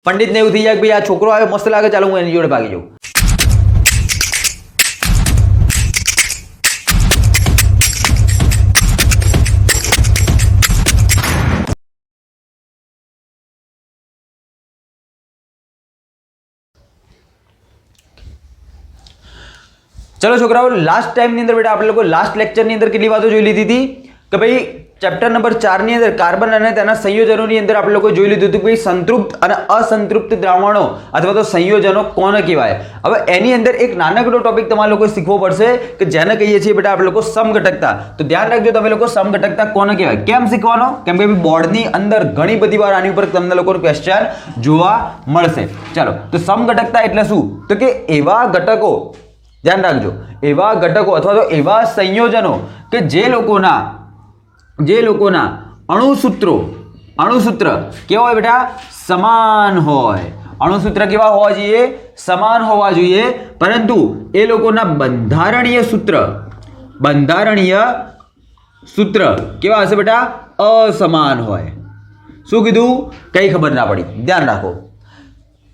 पंडित ने थी भाई आ छोकरो आयो मस्त लागे चालो हूँ एनी जोड़े भागी जाऊँ। चलो छोकराओ लास्ट टाइम ની અંદર બેટા આપણે લોકો લાસ્ટ લેક્ચર ની અંદર કેટલી વાતો જોઈ લીધી હતી કે ભાઈ ચેપ્ટર નંબર 4 ની અંદર કાર્બન અને તેના સંયોજનોની અંદર આપણે લોકો જોઈ લીધું હતું કે ભાઈ સંતૃપ્ત અને અસંતૃપ્ત દ્રાવણો અથવા તો સંયોજનો કોને કહેવાય। હવે એની અંદર એક નાનકડો ટોપિક તમારે લોકો શીખવો પડશે કે જેને કહીએ છીએ બેટા આપણે લોકો સમઘટકતા। તો ધ્યાન રાખજો તમે લોકો સમઘટકતા કોને કહેવાય। કેમ શીખવાનો? કેમ કે બોર્ડની અંદર ઘણી બધી વાર આની ઉપર તમને લોકોનો ક્વેશ્ચન જોવા મળશે। ચાલો તો સમઘટકતા એટલે શું? તો કે એવા ઘટકો, ધ્યાન રાખજો, એવા ઘટકો અથવા તો એવા સંયોજનો કે જે લોકોના અણુસૂત્ર કેવા હોય બેટા? સમાન હોય। અણુસૂત્ર કેવા હોવા જોઈએ? સમાન હોવા જોઈએ, પરંતુ એ લોકોના બંધારણીય સૂત્ર કેવા હશે બેટા? असमान હોય। શું કીધું? કઈ ખબર ના પડી, ધ્યાન રાખો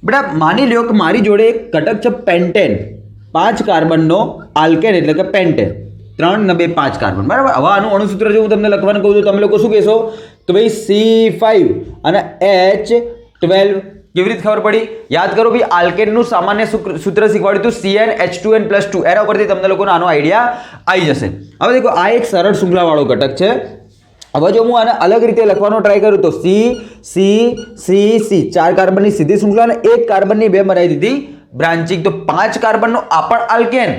બેટા। માની લ્યો કે મારી જોડે એક ઘટક છે પેન્ટેન, 5 કાર્બનનો આલ્કેન એટલે કે પેન્ટેન, 3 ને 2 5 કાર્બન, બરાબર। હવે આનું અણુસૂત્ર જો હું તમને લખવાનું કહું તો તમે લોકો શું કહેશો? તો ભાઈ C5 અને H12 કેવી રીતે ખબર પડી? યાદ કરો ભાઈ, આલ્કેનનું સામાન્ય સૂત્ર શીખવાડ્યું હતું CnH2n+2, એના ઉપરથી તમને લોકોનો આનો આઈડિયા આવી જશે। હવે દેખો આ એક સરળ શૃંખલાવાળો ઘટક છે। હવે જો હું આને અલગ રીતે લખવાનો ટ્રાય કરું તો C 4 કાર્બનની સીધી શૃંખલા અને 1 કાર્બનની 2 બનાવી દીધી બ્રાન્ચિંગ, તો 5 કાર્બનનો આ પણ આલ્કેન,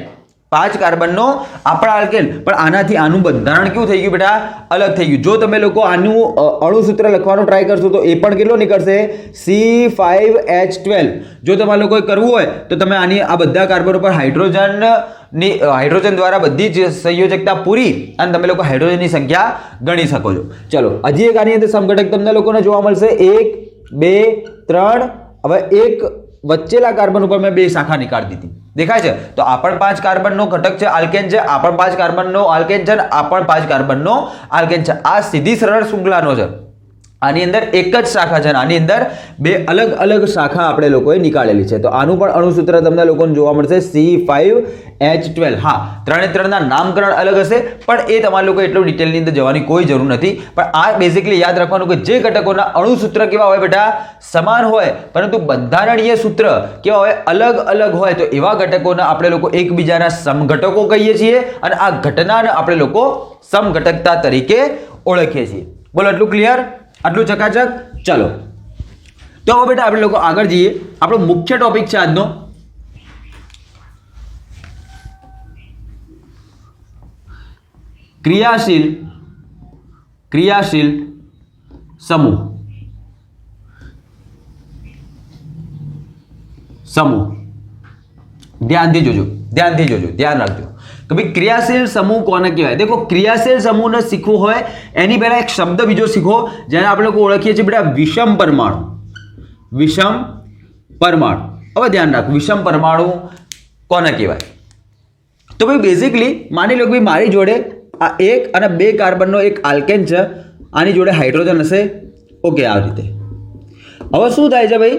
5 કાર્બનનો આ પણ આલ્કેન, પણ આનાથી આનું બંધારણ કેવું થઈ ગયું બેટા? અલગ થઈ ગયું। જો તમે લોકો આનું અણુસૂત્ર લખવાનો ટ્રાય કરશો તો એ પણ કેટલો નીકળશે? C5H12। જો તમારે લોકોએ કરવું હોય તો તમે આની આ બધા કાર્બન ઉપર હાઇડ્રોજન દ્વારા બધી જ સંયોજકતા પૂરી અને તમે લોકો હાઇડ્રોજનની સંખ્યા ગણી શકો છો। ચલો હજી એક આની અંદર સમઘટક તમને લોકોને જોવા મળશે, 1 2 3। હવે એક વચ્ચેલા કાર્બન ઉપર મેં 2 શાખા નીકાળી દીધી, દેખાય છે? તો આ પણ 5 કાર્બનનો ઘટક છે, આલ્કેન છે, આ પણ 5 કાર્બનનો આલ્કેન છે, આ પણ 5 કાર્બનનો આલ્કેન છે। આ સીધી સરળ શૃંખલાનો છે, આની અંદર એક જ શાખા છે, આની અંદર 2 અલગ અલગ શાખા આપણે લોકોએ નીકાળેલી છે। તો આનું પણ અણુસૂત્ર તમને લોકોને જોવા મળશે C5H12। હા, 3 ના નામકરણ અલગ હશે, પણ એ તમારે લોકો એટલું ડિટેલની અંદર જવાની કોઈ જરૂર નથી। પણ આ બેઝિકલી યાદ રાખવાનું કે જે ઘટકોના અણુસૂત્ર કેવા હોય બેટા? સમાન હોય, પરંતુ બંધારણીય સૂત્ર કેવા હોય? અલગ અલગ હોય। તો એવા ઘટકોના આપણે લોકો એકબીજાના સમઘટકો કહીએ છીએ અને આ ઘટનાને આપણે લોકો સમઘટકતા તરીકે ઓળખીએ છીએ। બોલો, એટલું ક્લિયર? આટલું ચકાચક? ચલો તો હવે બેટા આપણે લોકો આગળ જઈએ। આપણો મુખ્ય ટોપિક છે આજનો ક્રિયાશીલ સમૂહ। ધ્યાનથી જોજો, ધ્યાન રાખજો કે ભાઈ ક્રિયાશીલ સમૂહ કોને કહેવાય। દેખો, ક્રિયાશીલ સમૂહને શીખવું હોય એની પહેલા એક શબ્દ બીજો શીખો જેને આપણે લોકો ઓળખીએ છીએ બેટા વિષમ પરમાણુ। હવે ધ્યાન રાખો, વિષમ પરમાણુ કોને કહેવાય? તો ભાઈ બેઝિકલી માની લો કે ભાઈ મારી જોડે આ 1 અને 2 કાર્બનનો એક આલ્કેન છે, આની જોડે હાઇડ્રોજન હશે, ઓકે, આ રીતે। હવે શું થાય છે ભાઈ?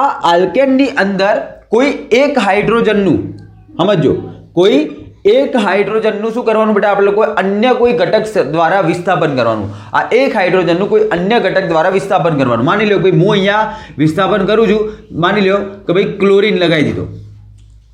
આ આલ્કેનની અંદર કોઈ એક હાઇડ્રોજનનું, સમજો, કોઈ એક હાઇડ્રોજનનું શું કરવાનું બેટા? આપણે લોકો અન્ય કોઈ ઘટક દ્વારા વિસ્થાપન કરવાનું। આ એક હાઇડ્રોજનનું કોઈ અન્ય ઘટક દ્વારા વિસ્થાપન કરવાનું। માની લો ભાઈ હું અહીંયા વિસ્થાપન કરું છું, માની લો કે ભાઈ ક્લોરીન લગાવી દીધો,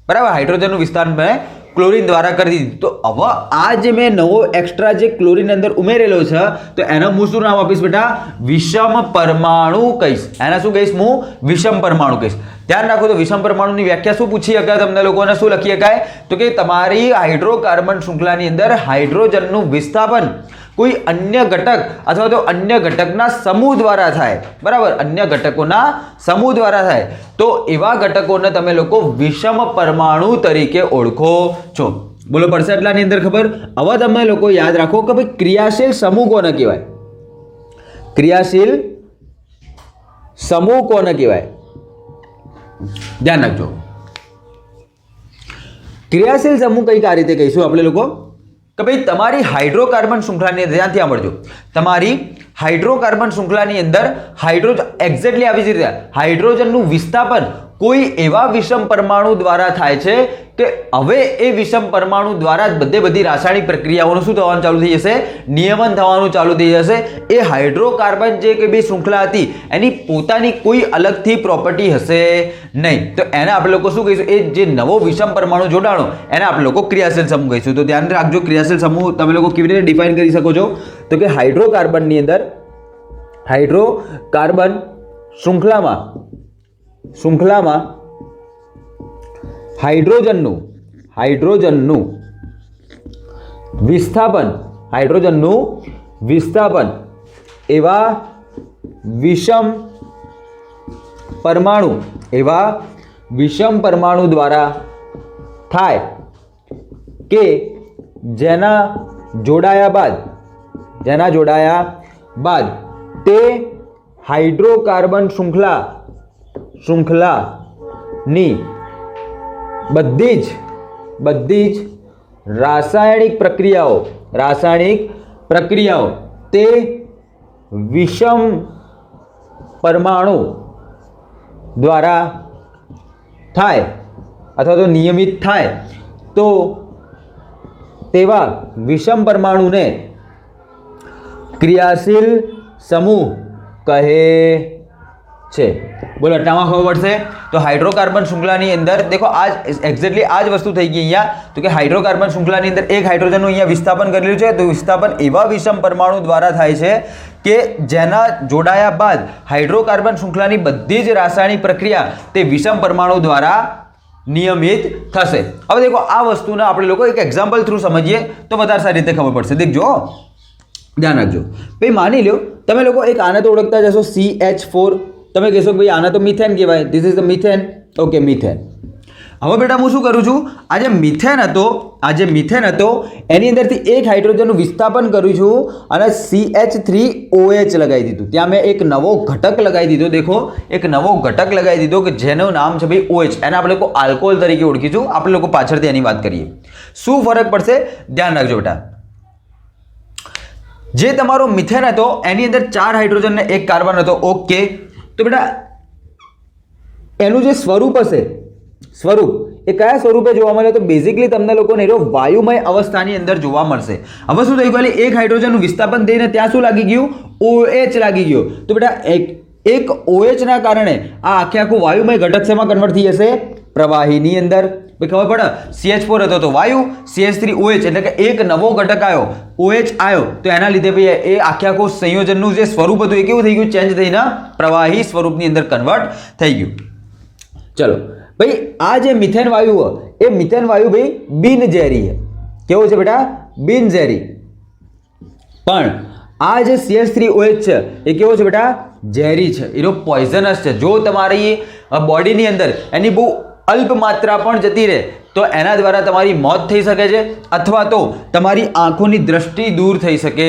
બરાબર? હાઇડ્રોજનનું વિસ્થાપન મેં ક્લોરીન દ્વારા કરી દીધું। તો હવે આ જે મેં નવો એક્સ્ટ્રા જે ક્લોરીન અંદર ઉમેરેલો છે તો એનો હું શું નામ આપીશ બેટા? વિષમ પરમાણુ કહીશ। એના શું કહીશ? હું વિષમ પરમાણુ કહીશ। ધ્યાન રાખો, તો વિષમ પરમાણુની વ્યાખ્યા શું પૂછી શકાય તમને લોકોને? શું લખી શકાય? તો કે તમારી હાઇડ્રોકાર્બન શૃંખલાની અંદર હાઇડ્રોજનનું વિસ્થાપન કોઈ અન્ય ઘટક અથવા તો અન્ય ઘટકના સમૂહ દ્વારા થાય, બરાબર? અન્ય ઘટકોના સમૂહ દ્વારા થાય તો એવા ઘટકોને તમે લોકો વિષમ પરમાણુ તરીકે ઓળખો છો। બોલો, પડશે એટલાની અંદર ખબર? હવે તમે લોકો યાદ રાખો કે ભાઈ ક્રિયાશીલ સમૂહ કોને કહેવાય? ક્રિયાશીલ સમૂહ કોને કહેવાય? ધ્યાન રાખજો, ક્રિયાશીલ સમૂહ કઈક આ રીતે કહીશું આપણે લોકો કે ભાઈ તમારી હાઇડ્રોકાર્બન શૃંખલાની, ધ્યાનથી સાંભળજો, તમારી હાઇડ્રોકાર્બન શૃંખલાની અંદર એક્ઝેક્ટલી આવી જ રીતે હાઇડ્રોજનનું વિસ્થાપન કોઈ એવા વિષમ પરમાણુ દ્વારા થાય છે કે હવે એ વિષમ પરમાણુ દ્વારા જ બધી રાસાયણિક પ્રક્રિયાઓનું શું થવાનું ચાલુ થઈ જશે, નિયમન થવાનું ચાલુ થઈ જશે. એ હાઇડ્રોકાર્બન જે કે બે શૃંખલા હતી એની પોતાની કોઈ અલગથી પ્રોપર્ટી હશે નહીં. તો એને આપણે લોકો શું કહીશું, એ જે નવો વિષમ પરમાણુ જોડાણો એને આપણે લોકો ક્રિયાશીલ સમૂહ કહીશું. તો ધ્યાન રાખજો, ક્રિયાશીલ સમૂહ તમે લોકો કેવી રીતે ડિફાઇન કરી શકો છો, તો કે હાઇડ્રોકાર્બનની અંદર હાઇડ્રોકાર્બન શૃંખલામાં હાઇડ્રોજનનું વિસ્થાપન એવા વિષમ પરમાણુ દ્વારા થાય કે જેના જોડાયા બાદ તે હાઇડ્રોકાર્બન શૃંખલાની બધી જ રાસાયણિક પ્રક્રિયાઓ તે વિષમ પરમાણુ દ્વારા થાય અથવા તો નિયમિત થાય તો તેવા વિષમ પરમાણુને ક્રિયાશીલ સમૂહ કહે છે. બોલો, આટલામાં ખબર પડશે. તો હાઇડ્રોકાર્બન શૃંખલાની અંદર દેખો આ એક્ઝેક્ટલી આ જ વસ્તુ થઈ ગઈ અહીંયા. તો કે હાઇડ્રોકાર્બન શૃંખલાની અંદર એક હાઇડ્રોજનનું અહીંયા વિસ્થાપન કરેલું છે. તો વિસ્થાપન એવા વિષમ પરમાણુ દ્વારા થાય છે કે જેના જોડાયા બાદ હાઇડ્રોકાર્બન શૃંખલાની બધી જ રાસાયણિક પ્રક્રિયા તે વિષમ પરમાણુ દ્વારા નિયમિત થશે. હવે દેખો આ વસ્તુને આપણે લોકો એક એક્ઝામ્પલ થ્રુ સમજીએ તો વધારે સારી રીતે ખબર પડશે. દેખજો, ધ્યાન રાખજો ભાઈ. માની લો તમે લોકો એક આને તો ઓળખતા જશો CH4. તમે કહેશો કે ભાઈ આને તો મિથેન કહેવાય, this is the methane. Okay, methane. હવે બેટા હું શું કરું છું, આ જે મિથેન હતો એની અંદરથી એક હાઇડ્રોજનનું વિસ્થાપન કરું છું અને CH3OH લગાવી દીધું. ત્યાં મેં એક નવો ઘટક લગાવી દીધો. દેખો, એક નવો ઘટક લગાવી દીધો કે જેનું નામ છે ભાઈ OH. એને આપણે લોકો આલ્કોહોલ તરીકે ઓળખીશું. આપણે લોકો પાછળથી એની વાત કરીએ. શું ફરક પડશે ધ્યાન રાખજો બેટા. જે તમારો મિથેન હતો એની અંદર 4 હાઇડ્રોજન ને 1 કાર્બન હતો. ઓકે, તો બેટા એનું જે સ્વરૂપ હશે, એ કયા સ્વરૂપે જોવા મળે, તો બેઝિકલી તમને લોકોને વાયુમય અવસ્થાની અંદર જોવા મળશે. હવે શું થઈ ગયું, એક હાઇડ્રોજનનું વિસ્થાપન થઈને ત્યાં શું લાગી ગયું, OH લાગી ગયો. તો બેટા એક OH ના કારણે આ આખું વાયુમય ઘટક શેમાં કન્વર્ટ થઈ જશે, પ્રવાહીની અંદર. ખબર પડે, CH4 હતો તો વાયુ, CH3OH એટલે કે એક નવો ઘટક આવ્યો, OH આવ્યો. તો એના લીધે ભાઈ એ આખું સંયોજનનું જે સ્વરૂપ હતું એ કેવું થઈ ગયું, ચેન્જ થઈને પ્રવાહી સ્વરૂપની અંદર કન્વર્ટ થઈ ગયું. ચલો ભાઈ, આ જે મિથેન વાયુ એ મિથેન વાયુ ભાઈ બિનઝેરી છે. કેવો છે બેટા, બિનઝેરી. પણ આ જે CH3OH છે એ કેવો છે બેટા, ઝેરી છે. એનો પોઈઝનસ છે. જો તમારી બોડીની અંદર એની બહુ અલ્પ માત્રા પણ જતી રહે તો એના દ્વારા તમારી મોત થઈ શકે છે અથવા તો તમારી આંખોની દ્રષ્ટિ દૂર થઈ શકે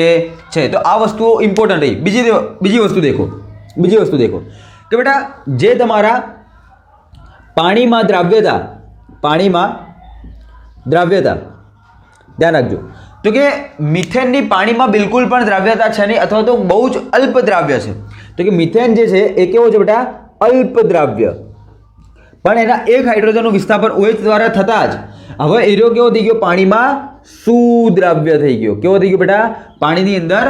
છે. તો આ વસ્તુઓ ઇમ્પોર્ટન્ટ રહી. બીજી વસ્તુ દેખો કે બેટા જે તમારા પાણીમાં દ્રાવ્યતા ધ્યાન રાખજો. તો કે મિથેનની પાણીમાં બિલકુલ પણ દ્રાવ્યતા છે નહીં અથવા તો બહુ જ અલ્પ દ્રાવ્ય છે. તો કે મિથેન જે છે એ કેવો છે બેટા, અલ્પ દ્રાવ્ય. પણ એના એક હાઇડ્રોજનનું વિસ્થાપન OH દ્વારા થતાં જ હવે એરિયો કેવો થઈ ગયો, પાણીમાં સુદ્રાવ્ય થઈ ગયો. કેવો થઈ ગયો બેટા, પાણીની અંદર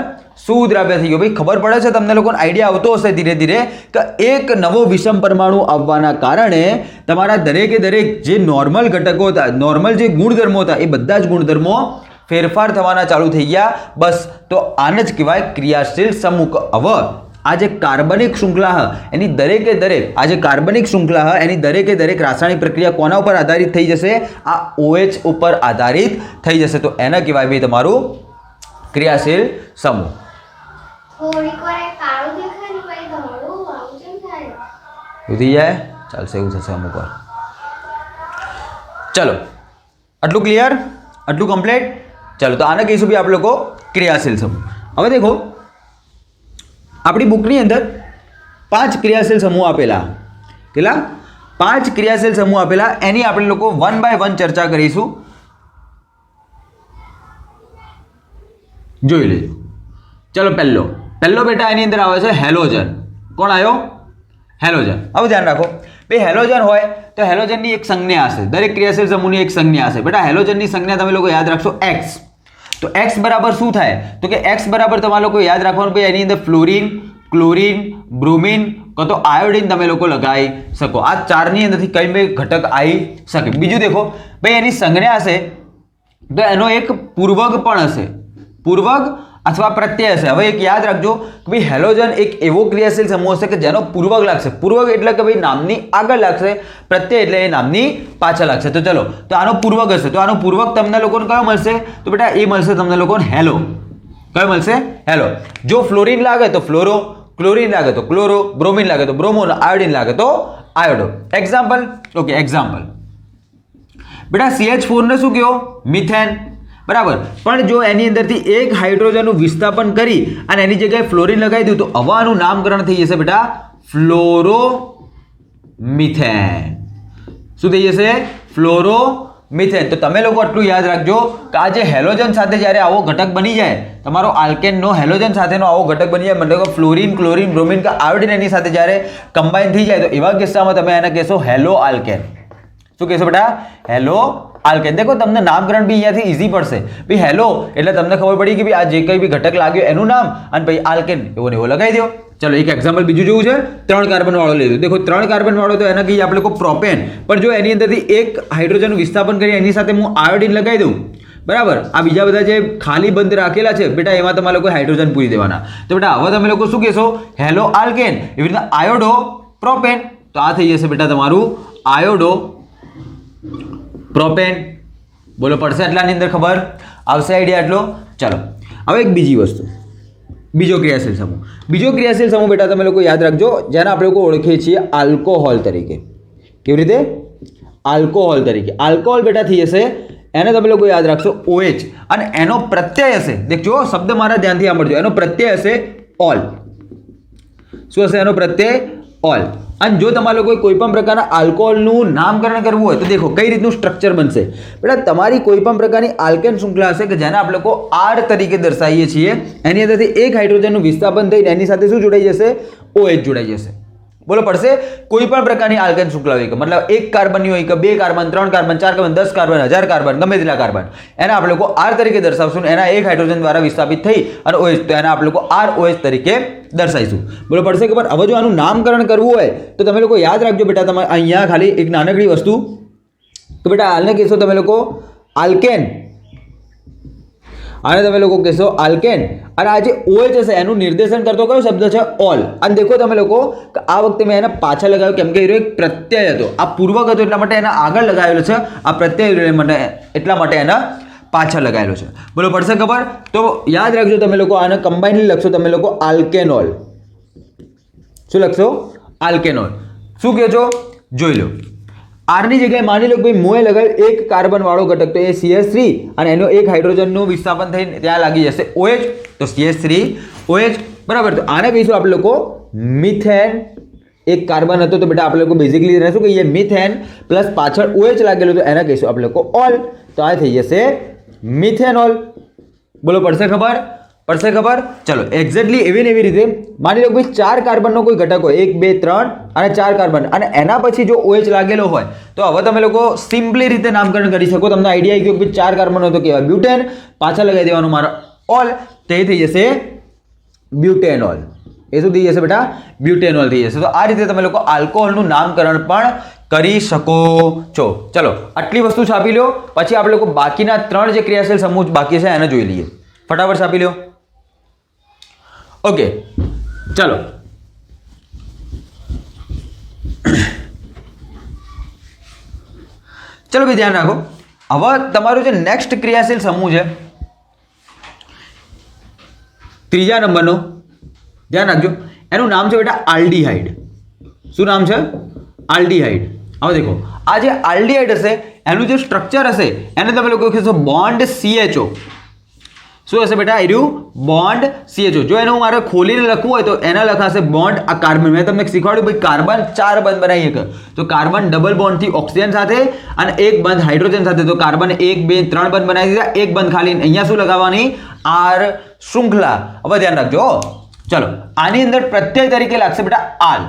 સુદ્રાવ્ય થઈ ગયો. ભાઈ ખબર પડે છે તમને લોકોને, આઈડિયા આવતો હશે ધીરે ધીરે કે એક નવો વિષમ પરમાણુ આવવાના કારણે તમારા દરેકે દરેક જે નોર્મલ ઘટકો હતા, નોર્મલ જે ગુણધર્મો હતા એ બધા જ ગુણધર્મો ફેરફાર થવાના ચાલુ થઈ ગયા. બસ, તો આને જ કહેવાય ક્રિયાશીલ સમૂહ. હવે આ જે કાર્બનિક શૃંખલા એની દરેકે દરેક રાસાયણિક પ્રક્રિયા કોના ઉપર આધારિત થઈ જશે, આ OH ઉપર આધારિત થઈ જશે. તો એને કહેવાય ભાઈ તમારું ક્રિયાશીલ સમૂહ. ઉધી જાય, ચાલશે, એવું થશે અમુક વાર. ચલો, આટલું ક્લિયર, આટલું કમ્પ્લીટ. ચલો, તો આને કહીશું ભાઈ આપણે લોકો ક્રિયાશીલ સમૂહ. હવે દેખો, આપણી બુકની અંદર 5 ક્રિયાશીલ સમૂહ આપેલા. કેટલા? 5 ક્રિયાશીલ સમૂહ આપેલા. એની આપણે લોકો 1 by 1 ચર્ચા કરીશું. જોઈ લેજો. ચલો, પહેલો પહેલો બેટા એની અંદર આવે છે હેલોજન. કોણ આવ્યો? હેલોજન. હવે ધ્યાન રાખો ભાઈ, હેલોજન હોય તો હેલોજનની એક સંજ્ઞા હશે, દરેક ક્રિયાશીલ સમૂહની એક સંજ્ઞા હશે. બેટા હેલોજનની સંજ્ઞા તમે લોકો યાદ રાખશો x. તો x બરાબર શું થાય? તો કે x બરાબર તમારે લોકો યાદ રાખવાનું ભાઈ, એની અંદર ફ્લોરિન, ક્લોરિન, બ્રોમિન કાં તો આયોડિન તમે લોકો લગાવી શકો. આ ચારની અંદરથી કઈ બે ઘટક આવી શકે. બીજું દેખો ભાઈ, એની સંજ્ઞા હશે તો એનો એક પૂર્વક પણ હશે, પૂર્વક અથવા પ્રત્યય હશે. હવે એક યાદ રાખજો કે ભાઈ હેલોજન એક એવો ક્રિયાશીલ સમૂહ હશે કે જેનો પૂર્વક લાગશે. પૂર્વક એટલે કે ભાઈ નામની આગળ લાગશે, પ્રત્યય એટલે એ નામની પાછળ લાગશે. તો ચલો, તો આનો પૂર્વક હશે, તો આનો પૂર્વક તમને લોકોને કયો મળશે? તો બેટા એ મળશે તમને લોકોને હેલો. કયો મળશે? હેલો. જો ફ્લોરિન લાગે તો ફ્લોરો, ક્લોરિન લાગે તો ક્લોરો, બ્રોમિન લાગે તો બ્રોમો, આયોડિન લાગે તો આયોડો. એક્ઝામ્પલ. ઓકે, એક્ઝામ્પલ બેટા CH4 ને શું કહો? મિથેન. બરાબર. પણ જો એની અંદરથી એક હાઇડ્રોજનનું વિસ્થાપન કરી અને એની જગ્યાએ ફ્લોરિન લગાવી દઉં તો હવાનું નામકરણ થઈ જશે બેટા ફ્લોરોમિથેન. શું થઈ જશે? ફ્લોરોમિથેન. તો તમે લોકો આટલું યાદ રાખજો કે આ જે હેલોજન સાથે જ્યારે આવો ઘટક બની જાય, તમારો આલ્કેનનો હેલોજન સાથેનો આવો ઘટક બની જાય, મતલબ ફ્લોરિન, ક્લોરિન, બ્રોમિન કે આયોડિન એની સાથે જ્યારે કમ્બાઈન થઈ જાય તો એવા કિસ્સામાં તમે એને કહેશો હેલો આલ્કેન. શું કહેશો બેટા? Hello alkane. દેખો તમને નામકરણ બી અહીંયાથી ઈઝી પડશે. ભાઈ હેલો એટલે તમને ખબર પડી કે ભાઈ આ જે કંઈ બી ઘટક લાગ્યો એનું નામ, અને ભાઈ આલ્કેન એવો ને એવો લગાવી દો. ચલો એક એક્ઝામ્પલ બીજું જોવું છે. 3 કાર્બન વાળો લઈ. દેખો 3 કાર્બન વાળો તો એને કહીએ આપણે લોકો પ્રોપેન. પણ જો એની અંદરથી એક હાઇડ્રોજનનું વિસ્થાપન કરી એની સાથે હું આયોડિન લગાવી દઉં, બરાબર, આ બીજા બધા જે ખાલી બંધ રાખેલા છે બેટા એમાં તમારે લોકો હાઇડ્રોજન પૂરી દેવાના. તો બેટા હવે તમે લોકો શું કહેશો? Hello alkane. એવી રીતના આયોડો પ્રોપેન. તો આ થઈ જશે બેટા તમારું આયોડો પ્રોપેન. બોલો પડશે એટલાની અંદર? ખબર આવશે? આઈડિયા એટલો? ચલો હવે એક બીજી વસ્તુ, બીજો ક્રિયાશીલ સમૂહ. બીજો ક્રિયાશીલ સમૂહ બેટા તમે લોકો યાદ રાખજો, જેને આપણે લોકો ઓળખીએ છીએ આલ્કોહોલ તરીકે. કેવી રીતે? આલ્કોહોલ તરીકે. આલ્કોહોલ બેટા થઈ જશે, એને તમે લોકો યાદ રાખશો OH, અને એનો પ્રત્યય હશે, દેખજો શબ્દ મારા ધ્યાનથી સાંભળજો, એનો પ્રત્યય હશે ઓલ. શું હશે એનો પ્રત્યય? ઓલ. અને જો તમારે લોકોએ કોઈ પણ પ્રકારના આલ્કોહોલનું નામકરણ કરવું હોય તો દેખો કઈ રીતનું સ્ટ્રક્ચર બનશે. બેટા તમારી કોઈ પણ પ્રકારની આલ્કેન શૃંખલા હશે કે જેને આપણે લોકો R તરીકે દર્શાવીએ છીએ, એની અંદરથી એક હાઇડ્રોજનનું વિસ્થાપન થઈને એની સાથે શું જોડાઈ જશે? OH જોડાઈ જશે. બોલો પડશે? કોઈ પણ પ્રકારની આલ્કેન શૃંખલા હોય કે મતલબ 1 કાર્બનની હોય કે 2 carbon, 3 carbon, 4 carbon, 10 carbon, 1000 carbon, ગમે તેટલા કાર્બન, એને આપણે લોકો R તરીકે દર્શાવશું ને એના એક હાઇડ્રોજન દ્વારા વિસ્થાપિત થઈ અને OH, તો એને આપણે લોકો ROH તરીકે દર્શાવીશું. બોલો પડશે? ખબર? હવે જો આનું નામકરણ કરવું હોય તો તમે લોકો યાદ રાખજો બેટા, તમારે અહીંયા ખાલી એક નાનકડી વસ્તુ કે બેટા હાલને કહેશો તમે લોકો આલ્કેન, આને તમે લોકો કહેશો આલ્કેન, અને આ જે OH હશે એનું નિર્દેશન કરતો કયો શબ્દ છે? ઓલ. અને દેખો તમે લોકો કે આ વખતે મેં એને પાછળ લગાવ્યો કેમ કે એ એક પ્રત્યય હતો, આ પૂર્વક હતો એટલા માટે એના આગળ લગાવેલો છે, આ પ્રત્યય એટલા માટે એના પાછળ લગાવેલો છે. બોલો પડશે? ખબર? તો યાદ રાખજો તમે લોકો, આને કમ્બાઇનલી લખશો તમે લોકો આલ્કેનોલ. શું લખશો? આલ્કેનોલ. શું કહો છો? જોઈ લો. R ની જગ્યાએ માની લો કે ભાઈ મોએ લગાવ્યો એક કાર્બન વાળો ઘટક, તો એ CH3 અને એનો એક હાઇડ્રોજનનું વિસ્થાપન થઈને ત્યાં લાગી જશે OH, તો CH3OH. બરાબર. તો આને કહીશું આપણે લોકો મિથેન. એક કાર્બન હતો તો બેટા આપણે લોકો બેઝિકલી શું કહીએ? મિથેન પ્લસ પાછળ OH લાગેલું તો એને કહીશું આપણે લોકો ઓલ. તો આ થઈ જશે મિથેનોલ. બોલો પડશે? ખબર પડશે? ખબર? ચલો એક્ઝેક્ટલી એવી ને એવી રીતે માની લો ભાઈ 4 કાર્બનનો કોઈ ઘટક હોય, 1 2 3 અને 4 કાર્બન, અને એના પછી જો OH લાગેલો હોય તો હવે તમે લોકો સિમ્પલી રીતે નામકરણ કરી શકો. તમને આઈડિયા આવી ગયો કે 4 કાર્બન હોય તો કહેવાય બ્યુટેન, પાછળ લગાવી દેવાનું મારો ઓલ, તો એ થઈ જશે બ્યુટેનોલ. એ શું થઈ જશે બેટા? બ્યુટેનોલ થઈ જશે. તો આ રીતે તમે લોકો આલ્કોહોલનું નામકરણ પણ કરી શકો છો. ચલો આટલી વસ્તુ છાપી લો, પછી આપણે લોકો બાકીના 3 જે ક્રિયાશીલ સમૂહ બાકી છે એને જોઈ લઈએ. ફટાફટ છાપી લો. ઓકે ચલો ચલો ભાઈ ધ્યાન રાખો. હવે તમારું જે નેક્સ્ટ ક્રિયાશીલ સમૂહ છે, ત્રીજા નંબરનો, ધ્યાન રાખજો, એનું નામ છે બેટા આલ્ડીહાઇડ. શું નામ છે? આલ્ડીહાઇડ. હવે દેખો આ જે આલ્ડીહાઇડ હશે એનું જે સ્ટ્રક્ચર હશે એને તમે લોકો કહેશો બોન્ડ CHO. શું હશે બેટા? આઈ રહ્યું બોન્ડ CHO. જો એનું મારે ખોલીને લખવું હોય તો એને લખાશે બોન્ડ. આ કાર્બન મેં તમને શીખવાડ્યું ભાઈ, કાર્બન 4 બંધ બનાવી શકે, તો કાર્બન ડબલ બોન્ડથી ઓક્સિજન સાથે અને એક બંધ હાઇડ્રોજન સાથે, તો કાર્બન 1 2 3 બંધ બનાવી દીધા, એક બંધ ખાલી. અહીંયા શું લગાવવાની? R શૃંખલા. હવે ધ્યાન રાખજો, ચલો આની અંદર પ્રત્યય તરીકે લાગશે બેટા આલ.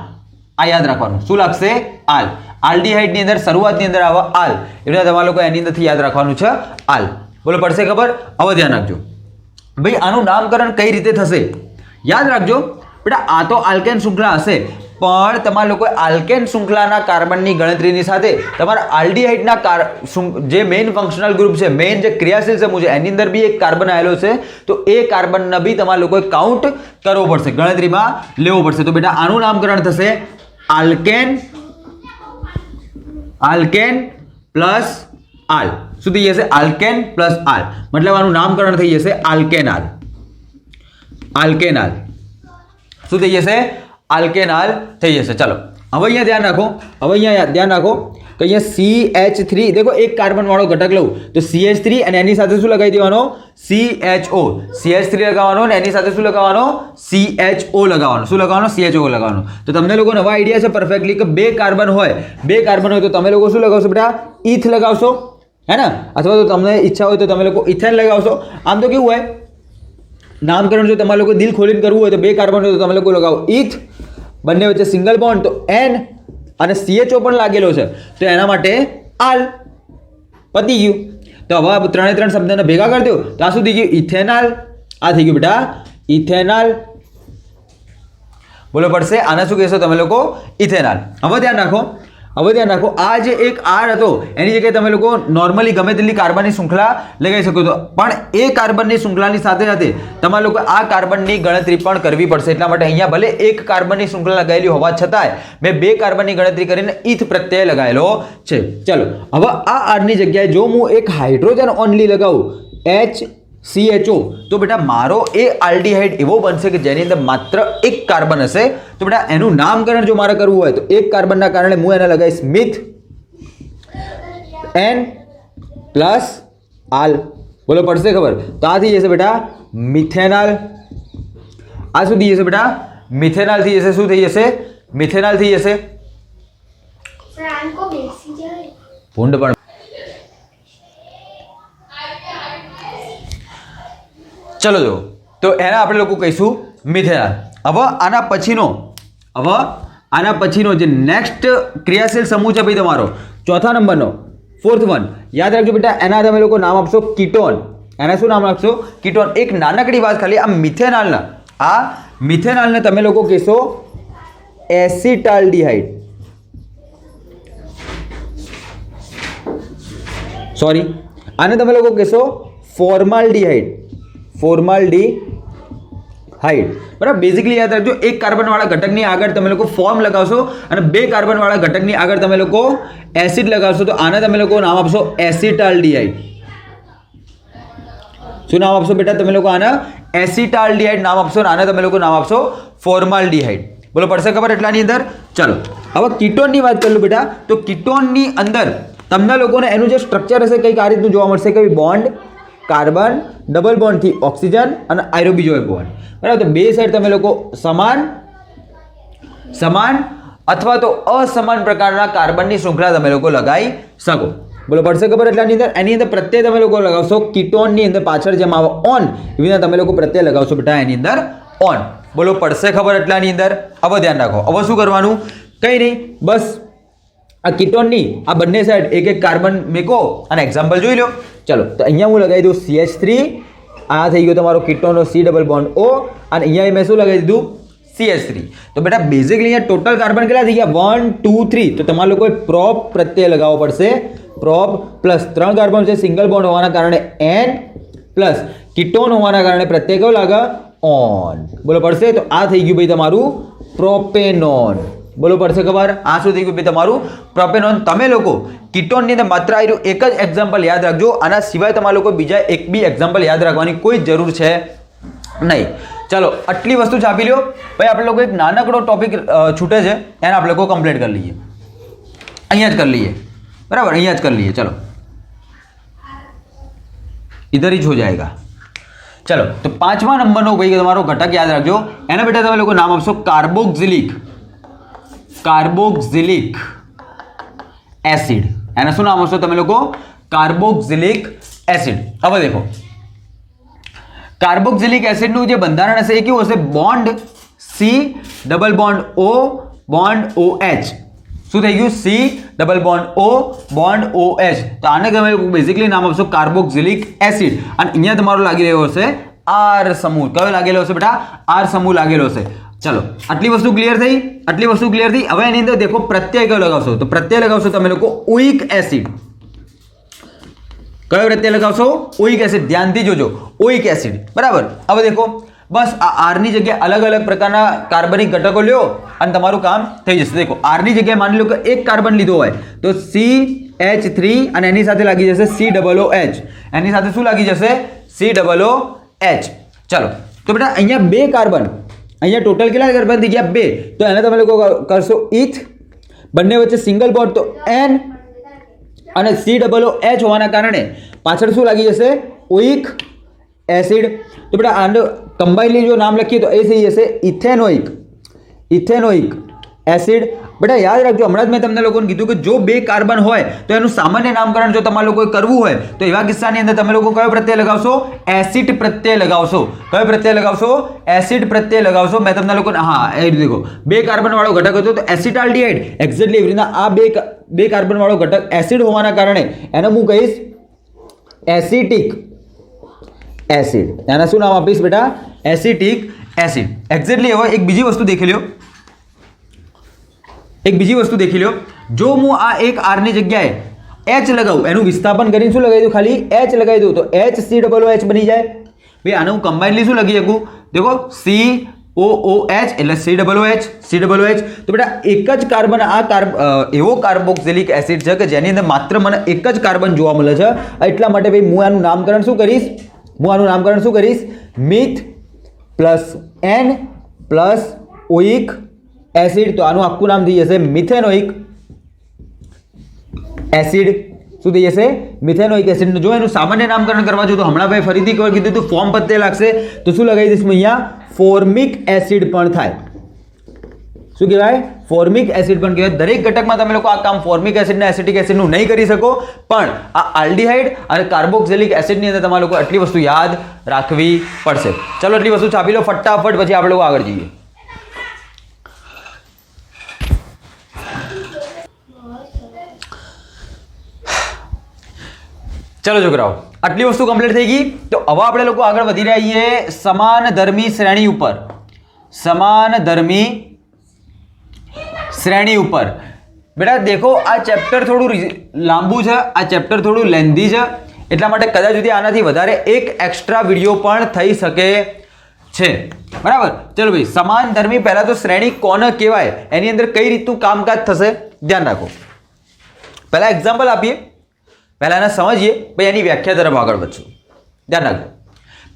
આ યાદ રાખવાનું. શું લાગશે? આલ. આલ્ડીહાઇડ ની અંદર શરૂઆતની અંદર આવે આલ, એટલે તમારે લોકો એની અંદરથી યાદ રાખવાનું છે આલ. બોલો પડશે ખબર? હવે ધ્યાન રાખજો ભાઈ, આનું નામકરણ કઈ રીતે થશે યાદ રાખજો બેટા. આ તો આલ્કેન શૃંખલા હશે, પણ તમારા લોકો આલ્કેન શૃંખલાના કાર્બનની ગણતરીની સાથે તમારા આલ્ડીહાઇડના જે મેઇન ફંક્શનલ ગ્રુપ છે, મેઇન જે ક્રિયાશીલ સમૂહ છે, એની અંદર બી એક કાર્બન આવેલો છે, તો એ કાર્બનને બી તમારા લોકોએ કાઉન્ટ કરવો પડશે, ગણતરીમાં લેવો પડશે. તો બેટા આનું નામકરણ થશે આલ્કેન પ્લસ આલ. શું થઈ જશે? આલ્કેન પ્લસ આલ, મતલબ આનું નામકરણ થઈ જશે આલ્કેનાલ. શું થઈ જશે? આલ્કેનાલ થઈ જશે. ચલો હવે અહીંયા ધ્યાન રાખો, કે અહીંયા CH3 દેખો, એક કાર્બન વાળો ઘટક લઉં તો CH3 અને એની સાથે શું લગાવી દેવાનો? CHO. CH3 લગાવવાનો અને એની સાથે શું લગાવવાનો? CHO લગાવવાનો. શું લગાવવાનો? CHO લગાવવાનો. તો તમને લોકો નવા આઈડિયા છે પરફેક્ટલી, કે બે કાર્બન હોય તો તમે લોકો શું લગાવશો બેટા? ઇથ લગાવશો, હે ને? અથવા તો તમને ઈચ્છા હોય તો તમે લોકો ઇથેન લગાવશો. આમ તો કેવું હોય, નામકરણ જો તમારે લોકો દિલ ખોલીને કરવું હોય તો બે કાર્બન હોય તો તમે લોકો લગાવો ઇથ, બંને વચ્ચે સિંગલ બોન્ડ તો N, અને CHO પણ લાગેલો છે તો એના માટે આલ. પતી ગયું. તો હવે ત્રણે ત્રણ શબ્દને ભેગા કરી દો તો આ શું થઈ ગયું? ઇથેનાલ. આ થઈ ગયું બેટા ઇથેનાલ. બોલો પડશે આને શું કહેશો તમે લોકો? ઇથેનાલ. હવે ધ્યાન રાખો, આ જે એક આર હતો એની જગ્યાએ તમે લોકો નોર્મલી ગમે તેટલી કાર્બનની શૃંખલા લગાવી શકો છો, પણ એ કાર્બનની શૃંખલાની સાથે સાથે તમારે લોકો આ કાર્બનની ગણતરી પણ કરવી પડશે. એટલા માટે અહીંયા ભલે એક કાર્બનની શૃંખલા લગાવેલી હોવા છતાંય મેં બે કાર્બનની ગણતરી કરીને ઇથ પ્રત્યય લગાવેલો છે. ચલો હવે આ આરની જગ્યાએ જો હું એક હાઇડ્રોજન ઓનલી લગાવું HCHO, તો બેટા મારો એ આલ્ડીહાઇડ એવો બનશે કે જેની અંદર માત્ર એક કાર્બન હશે. તો બેટા એનું નામકરણ જો મારે કરવું હોય તો એક કાર્બનના કારણે હું એને લગાવીશ મિથ N પ્લસ આલ. બોલો પડશે ખબર? તો આ થઈ જશે બેટા મિથેનાલ. આ શું થઈ જશે બેટા? મિથેનાલ થઈ જશે. શું થઈ જશે? મિથેનાલ થઈ જશે. ભૂંડ પણ ચલો જો, તો એના આપણે લોકો કહીશું મિથેનાલ. હવે આના પછીનો જે નેક્સ્ટ ક્રિયાશીલ સમૂહ છે ભાઈ તમારો ચોથા નંબરનો, ફોર્થ વન, યાદ રાખજો બેટા. એના તમે લોકો નામ આપશો કીટોન. એના શું નામ આપશો? કીટોન. એક નાનકડી વાત ખાલી, આ મિથેનાલને તમે લોકો કહેશો એસિટાલ્ડીહાઇડ. સોરી, આને તમે લોકો કહેશો ફોર્માલ્ડીહાઇડ. બરાબર. બેઝિકલી યાદ રાખજો, એક કાર્બન વાળા ઘટકની આગળ તમે લોકો ફોર્મ લગાવશો અને બે કાર્બન વાળા ઘટકની આગળ તમે લોકો એસિડ લગાવશો તો આને તમે લોકો નામ આપશો એસિટાલ્ડીહાઇડ. શું નામ આપશો બેટા તમે લોકો? આને એસિટાલ્ડીહાઇડ નામ આપશો અને આને તમે લોકો નામ આપશો ફોર્માલ્ડીહાઇડ. બોલો પડશે ખબર એટલાની અંદર? ચલો હવે કીટોનની વાત કરી લો બેટા. તો કીટોનની અંદર તમને લોકોને એનું જે સ્ટ્રક્ચર હશે કંઈક આ રીતનું જોવા મળશે, કે બોન્ડ કાર્બન, ડબલ બોન્ડથી ઓક્સિજન અને આયરોબીજો બોન્ડ. બરાબર. તો બે સાઈડ તમે લોકો સમાન અથવા તો અસમાન પ્રકારના કાર્બનની શૃંખલા તમે લોકો લગાવી શકો. બોલો પડશે ખબર એટલાની અંદર? એની અંદર પ્રત્યય તમે લોકો લગાવશો કીટોનની અંદર પાછળ જેમ આવે ઓન, એવી રીતે તમે લોકો પ્રત્યય લગાવશો બેટા એની અંદર ઓન. બોલો પડશે ખબર એટલાની અંદર? હવે ધ્યાન રાખો, હવે શું કરવાનું? કંઈ નહીં, બસ આ કીટોનની આ બંને સાઈડ એક એક કાર્બન મેકો અને એક્ઝામ્પલ જોઈ લો. ચલો તો અહીંયા હું લગાવી દઉં CH3. આ થઈ ગયો તમારો કીટોનનો C ડબલ બોન્ડ O, અને અહીંયા મેં શું લગાવી દીધું? CH3. તો બેટા બેઝિકલી અહીંયા ટોટલ કાર્બન કેટલા થઈ ગયા? 1 2 3. તો તમારે લોકોએ પ્રોપ પ્રત્યય લગાવવો પડશે. પ્રોપ પ્લસ 3 કાર્બન છે, સિંગલ બોન્ડ હોવાના કારણે N, પ્લસ કીટોન હોવાના કારણે પ્રત્યય કયો લાગે? ઓન. બોલો પડશે? તો આ થઈ ગયું ભાઈ તમારું પ્રોપેનોન. બોલો પડશે ખબર? આ શું થઈ ગયું ભાઈ તમારું પ્રોપેનોન. તમે લોકો કીટોનની અંદર માત્ર આવ્યું એક જ એક્ઝામ્પલ યાદ રાખજો. આના સિવાય તમારા લોકો બીજા એક બી એક્ઝામ્પલ યાદ રાખવાની કોઈ જરૂર છે નહીં. ચલો આટલી વસ્તુ છાપી લો ભાઈ. આપણે લોકો એક નાનકડો ટોપિક છૂટે છે, એને આપણે લોકો કમ્પ્લીટ કરી લઈએ. અહીંયા જ કરી લઈએ. બરાબર, અહીંયા જ કરી લઈએ. ચલો इधर ही हो जाएगा. चलो तो पांचवा नंबर भाई તમારો ઘટક યાદ રાખજો. એના બેટા તમે લોકો નામ આપશો કાર્બોક્સિલિક એસિડ. એના શું નામ આપશો તમે લોકો? Carboxylic acid. હવે દેખો કાર્બોક્સિલિક એસિડનું જે બંધારણ હશે એ કેવું હશે? Bond C double bond O bond O H. શું થઈ ગયું? C double bond O bond O H. તો આને તમે બેઝિકલી નામ આપશો કાર્બોક્સિલિક એસિડ. અને અહીંયા તમારો લાગી રહ્યો હશે આર સમૂહ. કયો લાગેલો હશે બેટા? આર સમૂહ લાગેલો હશે. ચલો, આટલી વસ્તુ ક્લિયર થઈ. આટલી વસ્તુ ક્લિયર થઈ. હવે એની અંદર દેખો પ્રત્યય કયો લગાવશો? તો પ્રત્યય લગાવશો તમે લોકો ઓઇક એસિડ. કયો પ્રત્યય લગાવશો? ઓઇક એસિડ. ધ્યાનથી જોજો, ઓઇક એસિડ. બરાબર. હવે દેખો બસ આ આર ની જગ્યાએ અલગ અલગ પ્રકારના કાર્બનિક ઘટકો લ્યો અને તમારું કામ થઈ જશે. દેખો આર ની જગ્યાએ માની લો કે એક કાર્બન લીધો હોય તો CH3 અને એની સાથે લાગી જશે COOH. એની સાથે શું લાગી જશે? COOH. ચલો, તો બેટા અહીંયા બે કાર્બન, અહીંયા ટોટલ કેટલા કાર્બન થઈ ગયા? બે. તો એને તમે લોકો કરશો ઇથ. બંને વચ્ચે સિંગલ બોન્ડ તો N અને COOH હોવાના કારણે પાછળ શું લાગી જશે? ઓઇક એસિડ. તો બેટા આનો કમ્બાઇનલી જો નામ લખીએ તો એ થઈ જશે ઇથેનોઇક એસિડ. બેટા યાદ રાખજો, હમણાં જ મેં તમને લોકોને કીધું કે જો બે કાર્બન હોય તો એનું સામાન્ય નામકરણ જો તમારે લોકોએ કરવું હોય તો એવા કિસ્સાની અંદર તમે લોકો કયો પ્રત્યય લગાવશો? એસિડ પ્રત્યય લગાવશો. કયો પ્રત્યય લગાવશો? એસિડ પ્રત્યય લગાવશો. મેં તમને લોકોને એ દેખો બે કાર્બન વાળો ઘટક હતો તો એસિટાલ્ડિહાઇડ. એક્ઝેક્ટલી એવી રીતના આ બે કાર્બન વાળો ઘટક એસિડ હોવાના કારણે એને હું કહીશ એસિટિક એસિડ. એના શું નામ આપીશ બેટા? Acetic acid. એક્ઝેક્ટલી. હવે એક બીજી વસ્તુ દેખી લો. જો હું આ એક આર ની જગ્યાએ H લગાવું, એનું વિસ્થાપન કરીને શું લગાવી દઉં? ખાલી H લગાવી દઉં તો HCOOH બની જાય. ભાઈ આને હું કમ્બાઇનલી શું લખી શકું? દેખો COOH એટલે COOH. તો બેટા એક જ કાર્બન એવો કાર્બોક્સિલિક એસિડ છે કે જેની અંદર માત્ર મને એક જ કાર્બન જોવા મળે છે. એટલા માટે ભાઈ હું આનું નામકરણ શું કરીશ? Myth plus N plus ઓઇક acid. તો આનું આખું નામ થઈ જશે મિથેનોઇક એસિડ. શું થઈ જશે? Methanoic acid. જો એનું સામાન્ય નામકરણ કરવા જો તો હમણાં ભાઈ ફરીથી કીધું તો ફોર્મ પ્રત્યય લાગશે તો શું લગાવી દઈશું અહીંયા? ફોર્મિક એસિડ પણ થાય. શું કહેવાય? ફોર્મિક એસિડ પણ કહેવાય. દરેક ઘટકમાં તમે લોકો આ કામ ફોર્મિક એસિડ અને એસિટિક એસિડનું નહીં કરી શકો, પણ આ આલ્ડિહાઇડ અને કાર્બોક્સિલિક એસિડની અંદર તમારે લોકો આટલી વસ્તુ યાદ રાખવી પડશે. ચલો એટલી વસ્તુ છાપી લો ફટાફટ, પછી આપણે લોકો આગળ જઈએ. ચલો છોકરાઓ, આટલી વસ્તુ કમ્પ્લીટ થઈ ગઈ. તો હવે આપણે લોકો આગળ વધી રહ્યા છીએ સમાનધર્મી શ્રેણી ઉપર. બેટા દેખો આ ચેપ્ટર થોડું લાંબુ છે, આ ચેપ્ટર થોડું લેન્ધી છે, એટલા માટે કદાચ સુધી આનાથી વધારે એક એક્સ્ટ્રા વિડીયો પણ થઈ શકે છે. બરાબર. ચલો ભાઈ, સમાનધર્મી પહેલા તો શ્રેણી કોને કહેવાય, એની અંદર કઈ રીતનું કામકાજ થશે ધ્યાન રાખો. પહેલા એક્ઝામ્પલ આપીએ, પહેલા એને સમજીએ, ભાઈ એની વ્યાખ્યા તરફ આગળ વધશું. ધ્યાન રાખજો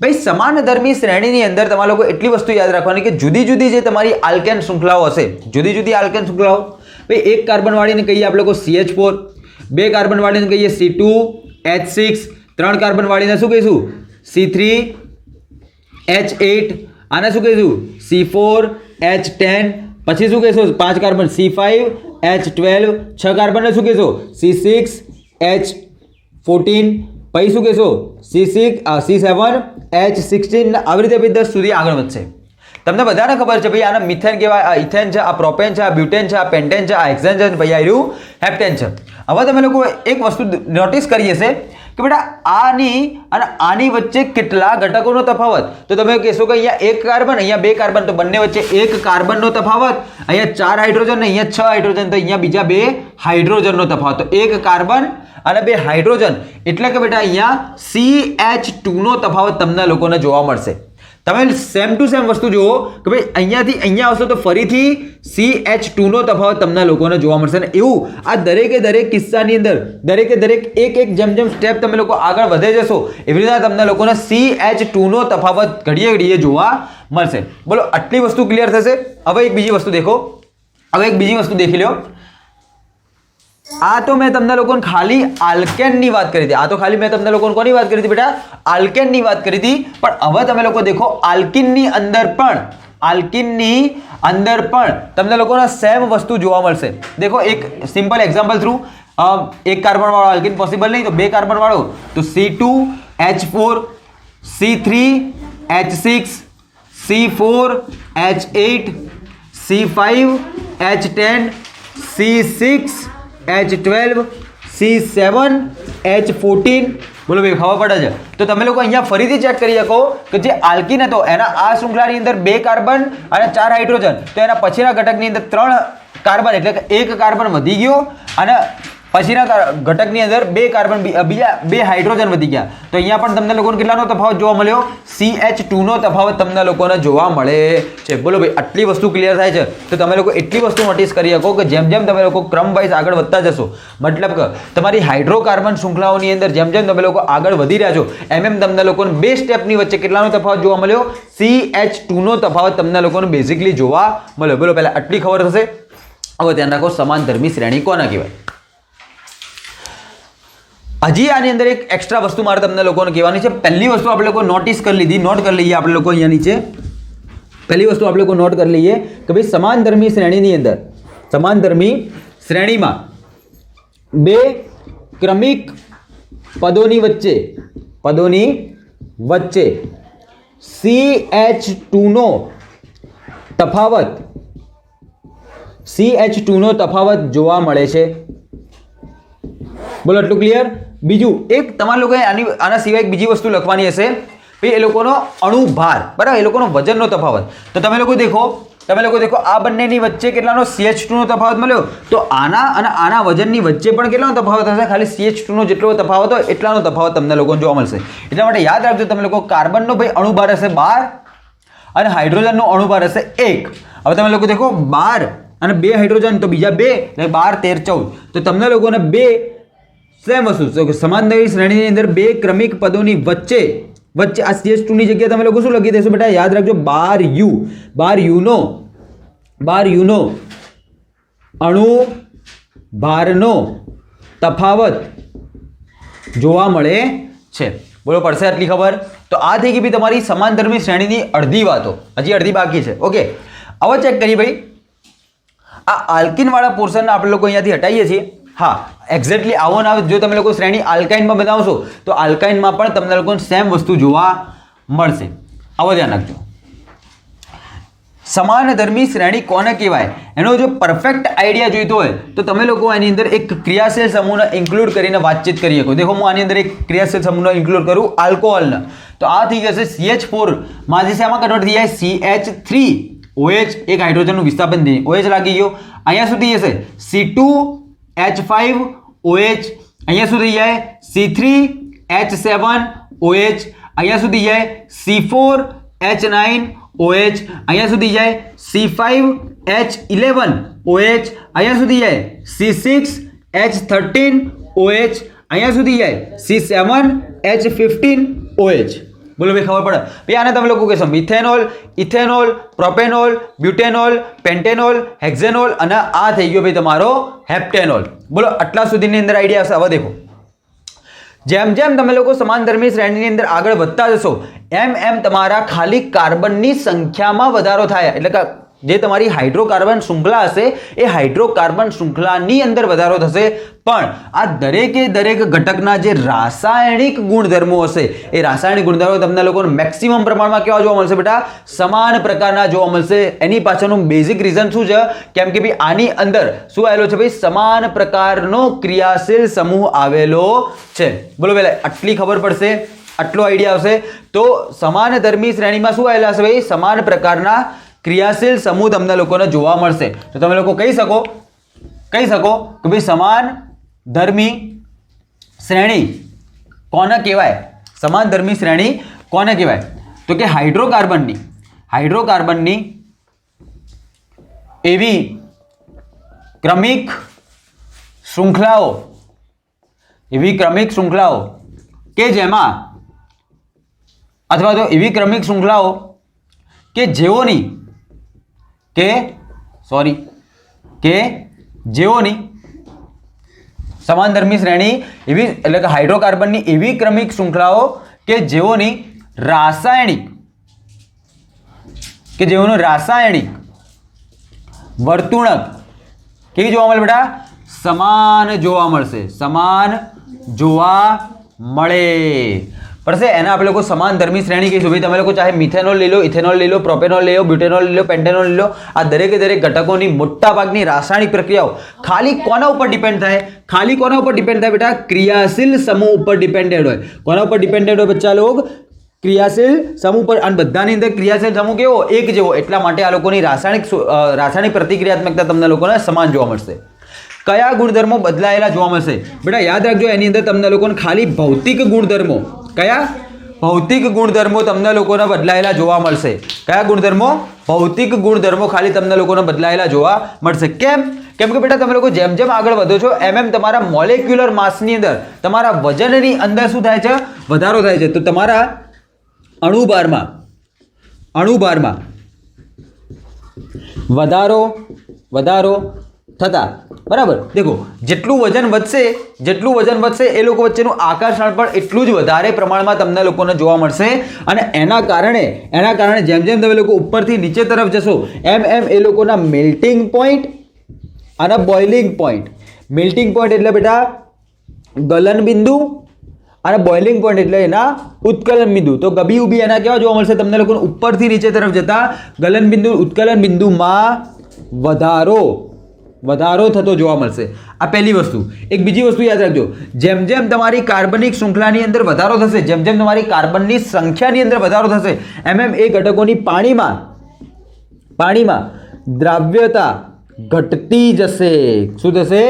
ભાઈ, સમાનધર્મી શ્રેણીની અંદર તમારે લોકો એટલી વસ્તુ યાદ રાખવાની કે જુદી જુદી જે તમારી આલ્કેન શૃંખલાઓ હશે, ભાઈ એક કાર્બન વાળીને કહીએ આપણે લોકો CH4, બે કાર્બન વાળીને કહીએ C2H6, ત્રણ કાર્બન વાળીને શું કહીશું? C3H8. આને શું કહીશું? C4H10. પછી શું કહીશું? પાંચ કાર્બન C5H12. છ કાર્બનને શું કહીશો? C6H14. પછી શું કહેશો? C7H16. આવી રીતે ભાઈ 10 સુધી આગળ વધશે. તમને બધાને ખબર છે ભાઈ આને મિથેન કહેવાય, આ ઇથેન છે, આ પ્રોપેન છે, આ બ્યુટેન છે, આ પેન્ટેન છે, આ હેક્સેન છે, ભાઈ આ રહ્યું હેપ્ટેન છે. હવે તમે લોકો એક વસ્તુ નોટિસ કરી હશે કે બેટા આની અને આની વચ્ચે કેટલા ઘટકોનો તફાવત? તો તમે કહેશો કે અહીંયા એક કાર્બન, અહીંયા બે કાર્બન, તો બંને વચ્ચે એક કાર્બનનો તફાવત. અહીંયા 4 હાઇડ્રોજન ને અહીંયા 6 હાઇડ્રોજન, તો અહીંયા બીજા 2 હાઇડ્રોજનનો તફાવત. તો એક કાર્બન અને 2 હાઇડ્રોજન એટલે કે બેટા અહીંયા CH2 નો તફાવત તમને લોકોને જોવા મળશે. તમે સેમ ટુ સેમ વસ્તુ જુઓ કે ભાઈ અહીંયાથી અહીંયા આવશો તો ફરીથી CH2 નો તફાવત તમને લોકોને જોવા મળશે. અને એવું આ દરેક કિસ્સાની અંદર દરેક એક જેમ સ્ટેપ તમે લોકો આગળ વધે જશો એવી રીતે તમને લોકોને CH2 નો તફાવત ઘડીએ જોવા મળશે. બોલો આટલી વસ્તુ ક્લિયર થશે. હવે એક બીજી વસ્તુ દેખી લો. આ તો મેં તમને લોકોને ખાલી આલ્કેનની વાત કરી હતી. આ તો ખાલી મેં તમને લોકોને કોની વાત કરી હતી બેટા? આલ્કેનની વાત કરી હતી. પણ હવે તમે લોકો દેખો આલ્કીનની અંદર પણ તમને લોકોને સેમ વસ્તુ જોવા મળશે. દેખો એક સિમ્પલ એક્ઝામ્પલ થ્રુ, એક કાર્બન વાળો આલ્કીન પોસિબલ નહીં, તો બે કાર્બન વાળો તો C2H4, C3 H6 C4 H8 C5 H10 C6 H12 C7 H14 બોલો ભાઈ ખબર પડે છે. તો તમે લોકો અહીંયા ફરીથી ચેક કરી શકો કે જે આલ્કીન હતો એના આ શૃંખલાની અંદર 2 કાર્બન અને 4 હાઇડ્રોજન, તો એના પછીના ઘટકની અંદર 3 કાર્બન એટલે કે 1 કાર્બન વધી ગયો અને પછીના ઘટકની અંદર 2 કાર્બન બીજા 2 હાઇડ્રોજન વધી ગયા. તો અહીંયા પણ તમને લોકોને કેટલાનો તફાવત જોવા મળ્યો? CH2 નો તફાવત તમને લોકોને જોવા મળે છે. બોલો ભાઈ આટલી વસ્તુ ક્લિયર થાય છે તો તમે લોકો એટલી વસ્તુ નોટિસ કરી શકો કે જેમ જેમ તમે લોકો ક્રમ વાઇઝ આગળ વધતા જશો, મતલબ કે તમારી હાઇડ્રોકાર્બન શૃંખલાઓની અંદર જેમ જેમ તમે લોકો આગળ વધી રહ્યા છો એમ તમને લોકોને 2 સ્ટેપની વચ્ચે કેટલાનો તફાવત જોવા મળ્યો? CH2 નો તફાવત તમને લોકોને બેઝિકલી જોવા મળ્યો. બોલો પહેલા આટલી ખબર થશે. હવે ધ્યાન રાખો સમાનધર્મી શ્રેણી કોને કહેવાય. હજી આની અંદર એક એક્સ્ટ્રા વસ્તુ મારે તમને લોકોને કહેવાની છે. પહેલી વસ્તુ આપણે લોકો નોટિસ કરી લીધી, નોટ કરી લઈએ આપણે લોકો અહીંયા નીચે. પહેલી વસ્તુ આપણે લોકો નોટ કરી લઈએ કે ભાઈ સમાનધર્મી શ્રેણીની અંદર, સમાનધર્મી શ્રેણીમાં 2 ક્રમિક પદોની વચ્ચે CH2 નો તફાવત જોવા મળે છે. બોલો એટલું ક્લિયર. બીજું એક તમારા લોકોએ આના સિવાય એક બીજી વસ્તુ લખવાની હશે, ભાઈ એ લોકોનો અણુભાર, બરાબર, એ લોકોનો વજનનો તફાવત. તો તમે લોકો દેખો આ બંનેની વચ્ચે કેટલાનો CH2 નો તફાવત મળ્યો, તો આના અને આના વજનની વચ્ચે પણ કેટલાનો તફાવત હશે? ખાલી CH2 નો જેટલો તફાવત હોય એટલાનો તફાવત તમને લોકોને જોવા મળશે. એટલા માટે યાદ રાખજો તમે લોકો, કાર્બનનો ભાઈ અણુભાર હશે 12 અને હાઇડ્રોજનનો અણુભાર હશે 1. હવે તમે લોકો દેખો 12 અને 2 હાઇડ્રોજન તો બીજા 2 એટલે 12 13 14. તો તમને લોકોને 2 સેમ વસ્તુ, સમાનધર્મી શ્રેણીની અંદર 2 ક્રમિક પદોની વચ્ચે આ CH2 ની જગ્યાએ તમે લોકો શું લખી દેશો બેટા? યાદ રાખજો 12U નો અણુભારનો તફાવત જોવા મળે છે. બોલો પડશે આટલી ખબર? તો આ થઈ ગઈ ભાઈ તમારી સમાનધર્મી શ્રેણીની અડધી વાતો. હજી અડધી બાકી છે. ઓકે, હવે ચેક કરીએ ભાઈ આ આલ્કિન વાળા પોર્શન આપણે લોકો અહીંયાથી હટાવીએ છીએ. હા, એક્ઝેક્ટલી આવો ના જો તમે લોકો શ્રેણી આલ્કાઇનમાં બનાવશો તો આલ્કાઇનમાં પણ તમને લોકોને સેમ વસ્તુ જોવા મળશે. આવો ધ્યાન રાખજો. સમાનધર્મી શ્રેણી કોને કહેવાય એનો જો પરફેક્ટ આઈડિયા જોઈતો હોય તો તમે લોકો એની અંદર એક ક્રિયાશીલ સમૂહને ઇન્ક્લુડ કરીને વાતચીત કરી શકો. દેખો હું આની અંદર એક ક્રિયાશીલ સમૂહને ઇન્ક્લુડ કરું આલ્કોહોલને, તો આ થઈ જશે CH4 માંથી શેમાં કન્વર્ટ થઈ જાય? CH3 OH, એક હાઇડ્રોજનનું વિસ્થાપન થઈ OH લાગી ગયો. અહીંયા સુધી જશે C2H5 OH, અહીંયા સુધી જાય C3H7 OH, અહીંયા સુધી જાય C4H9 OH, અહીંયા સુધી જાય C5H11 OH, અહીંયા સુધી જાય C6H13 OH, અહીંયા સુધી જાય C7H15 OH. બોલો ભાઈ ખબર પડે? ભાઈ આને તમે લોકો કહેશો મિથેનોલ, ઇથેનોલ, પ્રોપેનોલ, બ્યુટેનોલ, પેન્ટેનોલ, હેક્ઝેનોલ અને આ થઈ ગયો ભાઈ તમારો હેપ્ટેનોલ. બોલો આટલા સુધીની અંદર આઈડિયા હશે. હવે દેખો જેમ જેમ તમે લોકો સમાનધર્મી શ્રેણીની અંદર આગળ વધતા જશો એમ તમારા ખાલી કાર્બનની સંખ્યામાં વધારો થાય, એટલે કે જે તમારી હાઇડ્રોકાર્બન શૃંખલા હશે એ હાઇડ્રોકાર્બન શૃંખલાની અંદર વધારો થશે. પણ આ દરેકે દરેક ઘટકના જે રાસાયણિક ગુણધર્મો હશે એ રાસાયણિક ગુણધર્મો તમને લોકોને મેક્સિમમ પ્રમાણમાં કેવા જોવા મળશે બેટા? સમાન પ્રકારના જોવા મળશે. એની પાછળનું બેઝિક રીઝન શું છે? કેમ કે ભાઈ આની અંદર શું આવેલો છે ભાઈ? સમાન પ્રકારનો ક્રિયાશીલ સમૂહ આવેલો છે. બોલો પહેલા આટલી ખબર પડશે, આટલો આઈડિયા આવશે. તો સમાનધર્મી શ્રેણીમાં શું આવેલા હશે ભાઈ? સમાન પ્રકારના ક્રિયાશીલ સમૂહ તમને લોકોને જોવા મળશે. તો તમે લોકો કહી શકો કે ભાઈ સમાનધર્મી શ્રેણી કોને કહેવાય? સમાનધર્મી શ્રેણી કોને કહેવાય? તો કે હાઇડ્રોકાર્બનની એવી ક્રમિક શૃંખલાઓ કે જેમાં અથવા તો એવી ક્રમિક શૃંખલાઓ કે જેઓની સમાનધર્મી શ્રેણી એવી એટલે કે હાઇડ્રોકાર્બનની એવી ક્રમિક શૃંખલાઓ કે જેઓનું રાસાયણિક વર્તુણક કેવી જોવા મળે બેટા? સમાન જોવા મળશે. સમાન જોવા મળે. પડશે. એના આપણે લોકો સમાન ધર્મી શ્રેણી કહીશું. ભાઈ તમે લોકો ચાહે મિથેનોલ લઈ લો, ઇથેનોલ લઈ લો, પ્રોપેનોલ લઈ લો, બ્યુટેનોલ લઈ લો, પેન્ટેનોલ લઈ લો, આ દરેકે દરેક ઘટકોની મોટાભાગની રાસાયણિક પ્રક્રિયાઓ ખાલી કોના ઉપર ડિપેન્ડ થાય? ખાલી કોના ઉપર ડિપેન્ડ થાય બેટા? ક્રિયાશીલ સમૂહ ઉપર ડિપેન્ડેડ હોય. કોના ઉપર ડિપેન્ડેડ હોય બચ્ચા લોગ? ક્રિયાશીલ સમૂહ પર. અને બધાની અંદર ક્રિયાશીલ સમૂહ કેવો? એક જેવો. એટલા માટે આ લોકોની રાસાયણિક પ્રતિક્રિયાત્મકતા તમને લોકોને સમાન જોવા મળશે. કયા ગુણધર્મો બદલાયેલા જોવા મળશે? બેટા યાદ રાખજો, એની અંદર તમને લોકોને ખાલી ભૌતિક ગુણધર્મો, કયા ભૌતિક ગુણધર્મો તમને લોકોને બદલાયેલા જોવા મળશે. કયા ગુણધર્મો? ભૌતિક ગુણધર્મો ખાલી તમને લોકોને બદલાયેલા જોવા મળશે. કેમ? કેમ કે બેટા તમે લોકો જેમ જેમ આગળ વધો છો એમ તમારા મોલેક્યુલર માસની અંદર, તમારા વજનની અંદર શું થાય છે? વધારો થાય છે. તો તમારા અણુભારમાં વધારો થતા, બરાબર. દેખો જેટલું વજન વધશે એ લોકો વચ્ચેનું આકર્ષણ પણ એટલું જ વધારે પ્રમાણમાં તમને લોકોને જોવા મળશે. અને એના કારણે જેમ જેમ તમે લોકો ઉપરથી નીચે તરફ જશો એમ એ લોકોના મેલ્ટિંગ પોઈન્ટ અને બોઇલિંગ પોઈન્ટ. મેલ્ટિંગ પોઈન્ટ એટલે બેટા ગલન બિંદુ અને બોઇલિંગ પોઈન્ટ એટલે એના ઉત્કલન બિંદુ. તો ગબી ઉબી એના કેવા જોવા મળશે તમને લોકોને? ઉપરથી નીચે તરફ જતા ગલન બિંદુ ઉત્કલન બિંદુમાં વધારો થતો જોવા મળશે. આ પહેલી વસ્તુ. એક બીજી વસ્તુ યાદ રાખજો, જેમ જેમ તમારી કાર્બનિક શૃંખલાની અંદર વધારો થશે, જેમ જેમ તમારી કાર્બનની સંખ્યાની અંદર વધારો થશે એમ એ ઘટકોની પાણીમાં દ્રાવ્યતા ઘટતી જશે. શું થશે?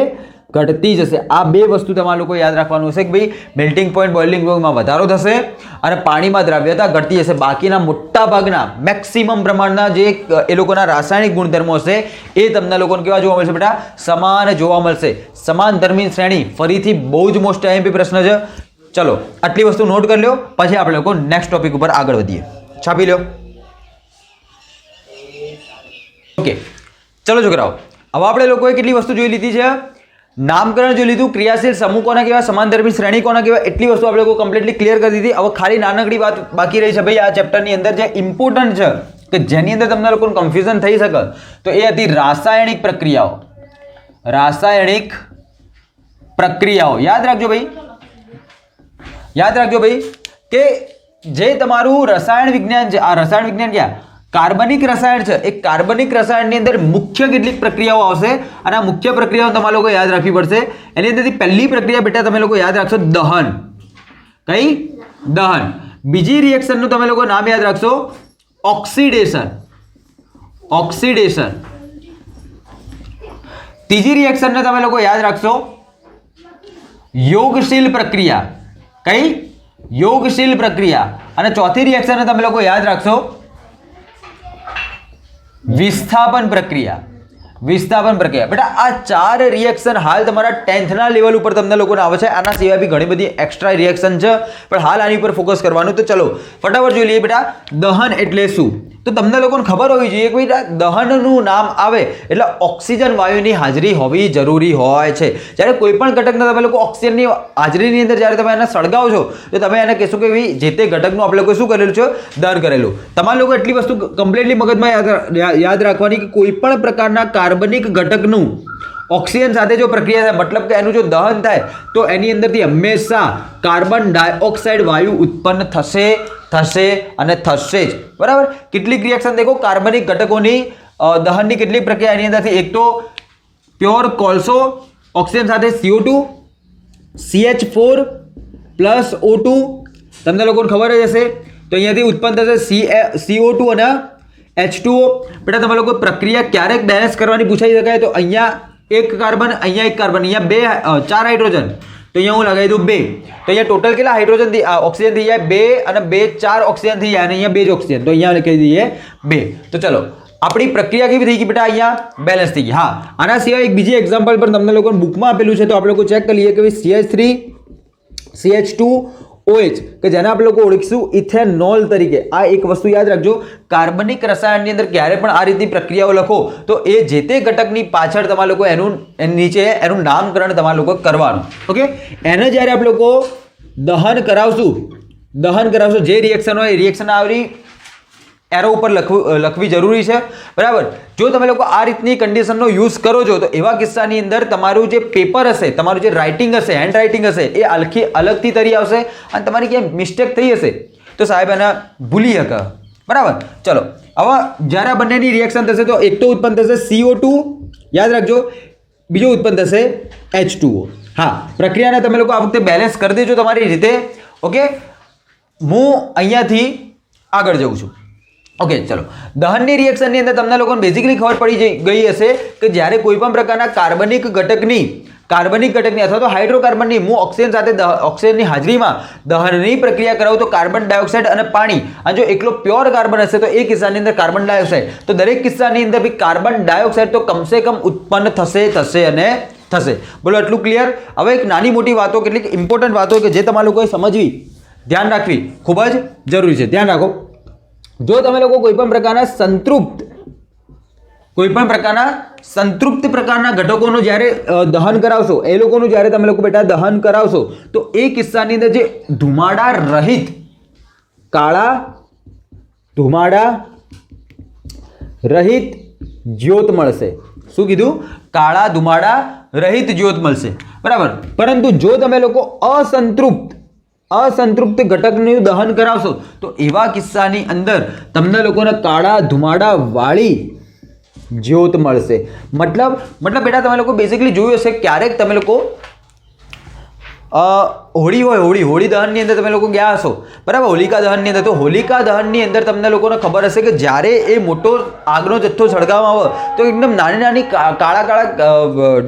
ઘટતી જશે. આ બે વસ્તુ તમારા લોકો યાદ રાખવાનું હશે કે ભાઈ મેલ્ટિંગ પોઈન્ટ બોઇલિંગ પોઈન્ટમાં વધારો થશે અને પાણીમાં દ્રાવ્યતા ઘટતી જશે. બાકીના મોટા ભાગના મેક્સિમમ પ્રમાણના જે એ લોકોના રાસાયણિક ગુણધર્મો હશે એ તમને લોકોને કેવા જોવા મળશે બેટા? સમાન જોવા મળશે. સમાન ધર્મી શ્રેણી ફરીથી બહુ જ મોસ્ટ આઈએમપી પ્રશ્ન છે. ચલો આટલી વસ્તુ નોટ કરી લો, પછી આપણે લોકો નેક્સ્ટ ટોપિક ઉપર આગળ વધીએ. છાપી લો. ઓકે ચલો છોકરાઓ, હવે આપણે લોકોએ કેટલી વસ્તુ જોઈ લીધી છે? નામકરણ જોઈ લીધું, ક્રિયાશીલ સમૂહ કોના કહેવાય, સમાનધર્મી શ્રેણી કોના કહેવાય, એટલી વસ્તુ આપણે લોકો કમ્પ્લીટલી ક્લિયર કરી દીધી. હવે ખાલી નાનકડી વાત બાકી રહી છે ભાઈ આ ચેપ્ટરની અંદર જે ઇમ્પોર્ટન્ટ છે કે જેની અંદર તમને લોકોને કન્ફ્યુઝન થઈ શકે તો એ હતી રાસાયણિક પ્રક્રિયાઓ. રાસાયણિક પ્રક્રિયાઓ યાદ રાખજો ભાઈ કે જે તમારું રસાયણ વિજ્ઞાન છે, આ રસાયણ વિજ્ઞાન ક્યાં? કાર્બનિક રસાયણ છે. એક કાર્બનિક રસાયણની અંદર મુખ્ય કેટલીક પ્રક્રિયાઓ આવશે અને આ મુખ્ય પ્રક્રિયાઓ તમારે લોકો યાદ રાખવી પડશે. એની અંદરથી પહેલી પ્રક્રિયા બેટા તમે લોકો યાદ રાખશો દહન. કઈ? દહન. બીજી રિએક્શનનું તમે લોકો નામ યાદ રાખશો ઓક્સિડેશન. ત્રીજી રિએક્શનને તમે લોકો યાદ રાખશો યોગશીલ પ્રક્રિયા. કઈ? યોગશીલ પ્રક્રિયા. અને ચોથી રિએક્શનને તમે લોકો યાદ રાખશો વિસ્થાપન પ્રક્રિયા. બેટા આ ચાર રિએક્શન હાલ તમારા 10th ના લેવલ ઉપર તમને લોકોને આવે છે. આના સિવાય બી ઘણી બધી એક્સ્ટ્રા રિએક્શન છે પણ હાલ આની ઉપર ફોકસ કરવાનું. તો ચલો ફટાફટ જોઈ લઈએ બેટા દહન એટલે શું. તો તમને લોકોને ખબર હોવી જોઈએ કે ભાઈ દહનનું નામ આવે એટલે ઓક્સિજન વાયુની હાજરી હોવી જરૂરી હોય છે. જ્યારે કોઈ પણ ઘટકને તમે લોકો ઓક્સિજનની હાજરીની અંદર જ્યારે તમે એને સળગાવો છો તો તમે એને કહેશો કે ભાઈ જે તે ઘટકનું આપણે લોકો શું કરેલું છે? દહન કરેલું. તમારા લોકો એટલી વસ્તુ કમ્પ્લીટલી મગજમાં યાદ રાખવાની કે કોઈ પણ પ્રકારના કાર્બનિક ઘટકનું ઓક્સિજન સાથે જો પ્રક્રિયા થાય મતલબ કે એનું જો દહન થાય તો એની અંદરથી હંમેશા કાર્બન ડાયોક્સાઇડ વાયુ ઉત્પન્ન થશે અને થશે જ. બરાબર. કેટલીક રિએક્શન દેખો કાર્બનિક ઘટકોની દહનની કેટલીક પ્રક્રિયા એની અંદરથી એક તો પ્યોર કોલસો ઓક્સિજન સાથે CO2 CH4 પ્લસ O2 તમને લોકોને ખબર જ હશે. તો અહીંયાથી ઉત્પન્ન થશે CO2 અને H2O. બેટા તમે લોકો પ્રક્રિયા ક્યારેક બેલેન્સ કરવાની પૂછાઈ શકાય તો અહીંયા એક કાર્બન, અહીંયા એક કાર્બન, અહીંયા 4 હાઇડ્રોજન તો અહીંયા હું લગાવી દઉં 2. તો અહીંયા ટોટલ કેટલા હાઇડ્રોજન ઓક્સિજન થઈ જાય? 2 અને 2 4 ઓક્સિજન થઈ જાય અને અહીંયા 2 જ ઓક્સિજન તો અહીંયા લખી દઈએ 2. તો ચલો આપણી પ્રક્રિયા કેવી થઈ ગઈ બેટા? અહીંયા બેલેન્સ થઈ ગઈ. હા આના સિવાય એક બીજી એક્ઝામ્પલ પર તમને લોકોને બુકમાં આપેલું છે તો આપણે લોકો ચેક કરી લઈએ કે CH3 CH2OH કે જેને આપણે લોકો ઓળખીશું ઇથેનોલ તરીકે. આ એક વસ્તુ યાદ રાખજો, કાર્બનિક રસાયણની અંદર ક્યારે પણ આ રીતની પ્રક્રિયાઓ લખો તો એ જે તે ઘટકની પાછળ તમારે લોકો એનું નીચે એનું નામકરણ તમારે લોકો કરવાનું. ઓકે. એને જ્યારે આપણે લોકો દહન કરાવશું જે રિએક્શન હોય એ રિએક્શન આવરી એરો ઉપર લખવી જરૂરી છે, બરાબર. જો તમે લોકો આ રીતની કન્ડિશનનો યુઝ કરો છો તો એવા કિસ્સાની અંદર તમારું જે પેપર હશે, તમારું જે રાઇટિંગ હશે, હેન્ડ રાઇટિંગ હશે, એ અલગથી તરી આવશે અને તમારી ક્યાંય મિસ્ટેક થઈ હશે તો સાહેબ એને ભૂલી શકે, બરાબર. ચલો, હવે જ્યારે આ બંનેની રિએક્શન થશે તો એક તો ઉત્પન્ન થશે CO2, યાદ રાખજો, બીજો ઉત્પન્ન થશે H2O. હા, પ્રક્રિયાને તમે લોકો આ વખતે બેલેન્સ કરી દેજો તમારી રીતે. ઓકે, હું અહીંયાથી આગળ જઉં છું. ઓકે, ચલો, દહનની રિએક્શનની અંદર તમને લોકોને બેઝિકલી ખબર પડી ગઈ હશે કે જ્યારે કોઈ પણ પ્રકારના કાર્બનિક ઘટકની અથવા તો હાઇડ્રોકાર્બનની હું ઓક્સિજન સાથે ઓક્સિજનની હાજરીમાં દહનની પ્રક્રિયા કરાવું તો કાર્બન ડાયોક્સાઇડ અને પાણી, અને જો એકલો પ્યોર કાર્બન હશે તો એ કિસ્સાની અંદર કાર્બન ડાયોક્સાઇડ, તો દરેક કિસ્સાની અંદર ભાઈ કાર્બન ડાયોક્સાઇડ તો કમસે કમ ઉત્પન્ન થશે અને થશે. બોલો, એટલું ક્લિયર? હવે એક નાની મોટી વાતો, કેટલીક ઇમ્પોર્ટન્ટ વાતો કે જે તમારે લોકોએ સમજવી, ધ્યાન રાખવી ખૂબ જ જરૂરી છે. ધ્યાન રાખો, જો તમે લોકો કોઈ પણ પ્રકારના સંતૃપ્ત પ્રકારના ઘટકોનું જ્યારે દહન કરાવશો, એ લોકોનું જ્યારે તમે લોકો બેટા દહન કરાવશો તો એ કિસ્સાની અંદર જે ધુમાડા રહિત કાળા ધુમાડા રહિત જ્યોત મળશે. શું કીધું? કાળા ધુમાડા રહિત જ્યોત મળશે, બરાબર. પરંતુ જો તમે લોકો અસંતૃપ્ત ઘટકનું દહન કરાવશો તો એવા કિસ્સાની અંદર તમને લોકોને કાળા ધુમાડા વાળી જ્યોત મળશે. મતલબ બેટા તમે લોકો બેઝિકલી જોયું હશે, ક્યારેક તમે લોકો હોળી દહનની અંદર તમે લોકો ગયા હશો, બરાબર, હોલિકા દહનની અંદર. તો હોલિકા દહનની અંદર તમને લોકોને ખબર હશે કે જ્યારે એ મોટો આગનો જથ્થો સળગાવવામાં આવે તો એકદમ નાની કાળા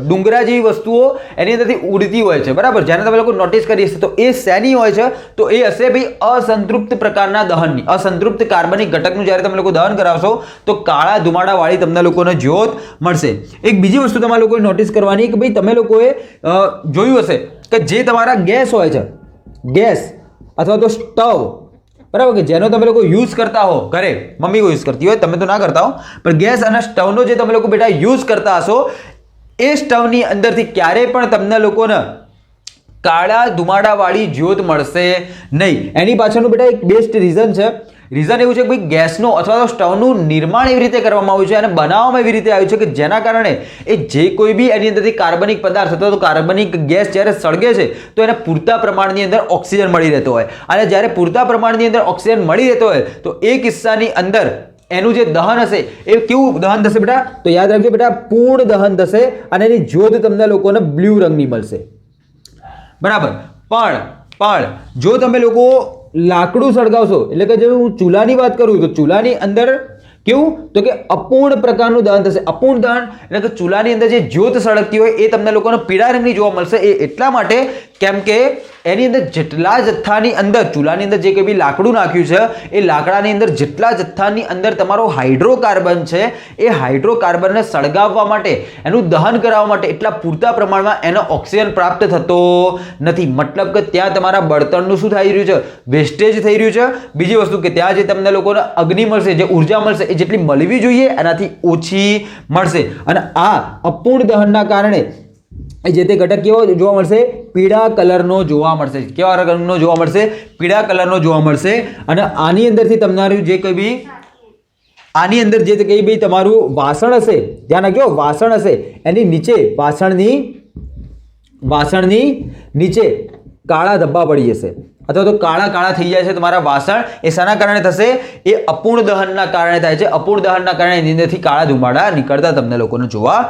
ડુંગરા જેવી વસ્તુઓ એની અંદરથી ઉડતી હોય છે, બરાબર. જેને તમે લોકો નોટિસ કરી હશે તો એ શેની હોય છે? તો એ હશે ભાઈ અસંતૃપ્ત પ્રકારના દહનની. અસંતૃપ્ત કાર્બનિક ઘટકનું જ્યારે તમે લોકો દહન કરાવશો તો કાળા ધુમાડાવાળી તમને લોકોને જ્યોત મળશે. એક બીજી વસ્તુ તમારે લોકોએ નોટિસ કરવાની કે ભાઈ તમે લોકોએ જોયું હશે કે જે તમારા ગેસ હોય છે, ગેસ અથવા તો સ્ટવ, બરાબર, કે જેનો તમે લોકો યુઝ કરતા હો ઘરે, મમ્મી યુઝ કરતી હોય, તમે તો ના કરતા હો, પણ ગેસ અને સ્ટવનો જે તમે લોકો બેટા યુઝ કરતા હશો એ સ્ટવની અંદરથી ક્યારેય પણ તમને લોકોને કાળા ધુમાડાવાળી જ્યોત મળશે નહીં. એની પાછળનું બેટા એક બેસ્ટ રીઝન છે. રીઝન એવું છે કે ભાઈ ગેસનો અથવા તો સ્ટવનું નિર્માણ એવી રીતે કરવામાં આવ્યું છે અને બનાવવામાં એવી રીતે આવ્યું છે કે જેના કારણે એ જે કોઈ બી એની અંદરથી કાર્બનિક પદાર્થ અથવા તો કાર્બનિક ગેસ જ્યારે સળગે છે તો એને પૂરતા પ્રમાણની અંદર ઓક્સિજન મળી રહેતો હોય, અને જ્યારે પૂરતા પ્રમાણની અંદર ઓક્સિજન મળી રહેતો હોય તો એ કિસ્સાની અંદર એનું જે દહન હશે એ કેવું દહન થશે બેટા? તો યાદ રાખજો બેટા, પૂર્ણ દહન થશે અને એની જ્યોત તમને લોકોને બ્લુ રંગની મળશે, બરાબર. પણ જો તમે લોકો લાકડું સળગાવશો, એટલે કે જો હું ચૂલાની વાત કરું તો ચૂલાની અંદર કેવું? તો કે અપૂર્ણ પ્રકારનું દહન થશે. અપૂર્ણ દહન એટલે કે ચૂલાની અંદર જે જ્યોત સળગતી હોય એ તમને લોકોને પીળા રંગની જોવા મળશે. એ એટલા માટે કેમ કે એની અંદર જેટલા જથ્થાની અંદર ચૂલાની અંદર જે કંઈ બી લાકડું નાખ્યું છે એ લાકડાની અંદર જેટલા જથ્થાની અંદર તમારો હાઇડ્રોકાર્બન છે એ હાઇડ્રોકાર્બનને સળગાવવા માટે, એનું દહન કરાવવા માટે એટલા પૂરતા પ્રમાણમાં એનો ઓક્સિજન પ્રાપ્ત થતો નથી. મતલબ કે ત્યાં તમારા બળતણનું શું થઈ રહ્યું છે? વેસ્ટેજ થઈ રહ્યું છે. બીજી વસ્તુ કે ત્યાં જે તમને લોકોને અગ્નિ મળશે, જે ઉર્જા મળશે એ જેટલી મળવી જોઈએ એનાથી ઓછી મળશે. અને આ અપૂર્ણ દહનના કારણે જે તે ઘટક કેવો જોવા મળશે? પીળા કલરનો જોવા મળશે. કેવા રંગનો જોવા મળશે? પીળા કલરનો જોવા મળશે. અને આની અંદરથી તમારું જે કંઈ બી આની અંદર જે કંઈ બી તમારું વાસણ હશે, ધ્યાન રાખજો, વાસણ હશે એની નીચે વાસણની નીચે કાળા ધબ્બા પડી જશે અથવા તો કાળા થઈ જાય છે તમારા વાસણ. એ શાના કારણે થશે? એ અપૂર્ણ દહનના કારણે થાય છે. અપૂર્ણ દહનના કારણે એની અંદરથી કાળા ધુમાડા નીકળતા તમને લોકોને જોવા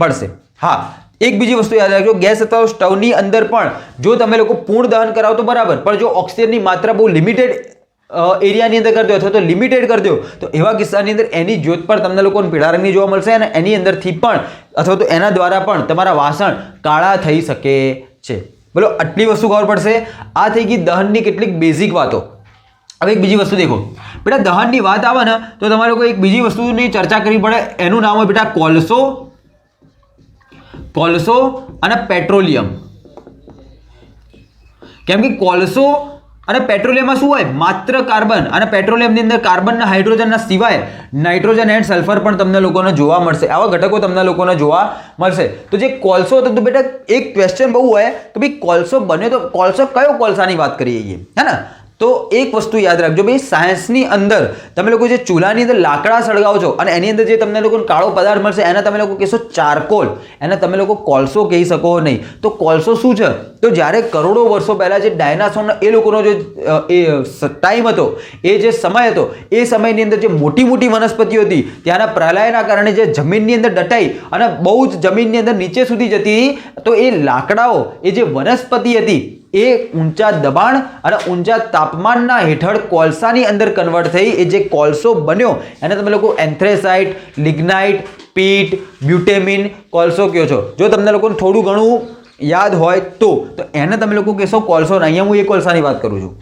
મળશે. હા, એક બીજી વસ્તુ યાદ રાખજો, ગેસ અથવા સ્ટવની અંદર પણ જો તમે લોકો પૂર્ણ દહન કરાવો તો બરાબર, પણ જો ઓક્સિજનની માત્રા બહુ લિમિટેડ એરિયાની અંદર કરી દો અથવા તો લિમિટેડ કરી દો તો એવા કિસ્સાની અંદર એની જ્યોત પણ તમને લોકોને પીળા રંગની જોવા મળશે અને એની અંદરથી પણ અથવા તો એના દ્વારા પણ તમારા વાસણ કાળા થઈ શકે છે. બોલો, આટલી વસ્તુ ખબર પડશે. આ થઈ ગઈ દહનની કેટલીક બેઝિક વાતો. હવે એક બીજી વસ્તુ દેખો બેટા, દહનની વાત આવે ને તો તમારે લોકો એક બીજી વસ્તુની ચર્ચા કરવી પડે. એનું નામ હોય બેટા કોલસો અને પેટ્રોલિયમ. કેમ કે કોલસો અને પેટ્રોલિયમમાં શું હોય? માત્ર કાર્બન, અને પેટ્રોલિયમની અંદર કાર્બન અને હાઇડ્રોજનના સિવાય નાઇટ્રોજન એન્ડ સલ્ફર પણ તમને લોકોને જોવા મળશે. આવા ઘટકો તમને લોકોને જોવા મળશે. તો જે કોલસો હતો તો બેટા એક ક્વેશ્ચન બહુ હોય કે ભાઈ કોલસો બન્યો તો કોલસો કયો કોલસાની વાત કરીએ, હે ને? તો એક વસ્તુ યાદ રાખજો ભાઈ, સાયન્સની અંદર તમે લોકો જે ચૂલાની અંદર લાકડા સળગાવો છો અને એની અંદર જે તમને લોકોને કાળો પદાર્થ મળશે એને તમે લોકો કહેશો ચારકોલ, એને તમે લોકો કોલસો કહી શકો નહીં. તો કોલસો શું છે? તો જ્યારે કરોડો વર્ષો પહેલા જે ડાયનાસોરનો એ લોકોનો જે ટાઈમ હતો, એ જે સમય હતો, એ સમયની અંદર જે મોટી મોટી વનસ્પતિઓ હતી ત્યાંના પ્રલયના કારણે જે જમીનની અંદર દટાઈ અને બહુ જ જમીનની અંદર નીચે સુધી જતી, તો એ લાકડાઓ, એ જે વનસ્પતિ હતી એ ઊંચા દબાણ અને ઊંચા તાપમાનના હેઠળ કોલસાની અંદર કન્વર્ટ થઈ. એ જે કોલસો બન્યો એને તમે લોકો એન્થ્રેસાઇટ, લિગ્નાઇટ, પીટ, બ્યુટેમિન કોલસો કહો છો. જો તમને લોકોને થોડું ઘણું યાદ હોય તો એને તમે લોકો કહેશો કોલસો. અહીંયા હું એ કોલસાની વાત કરું છું.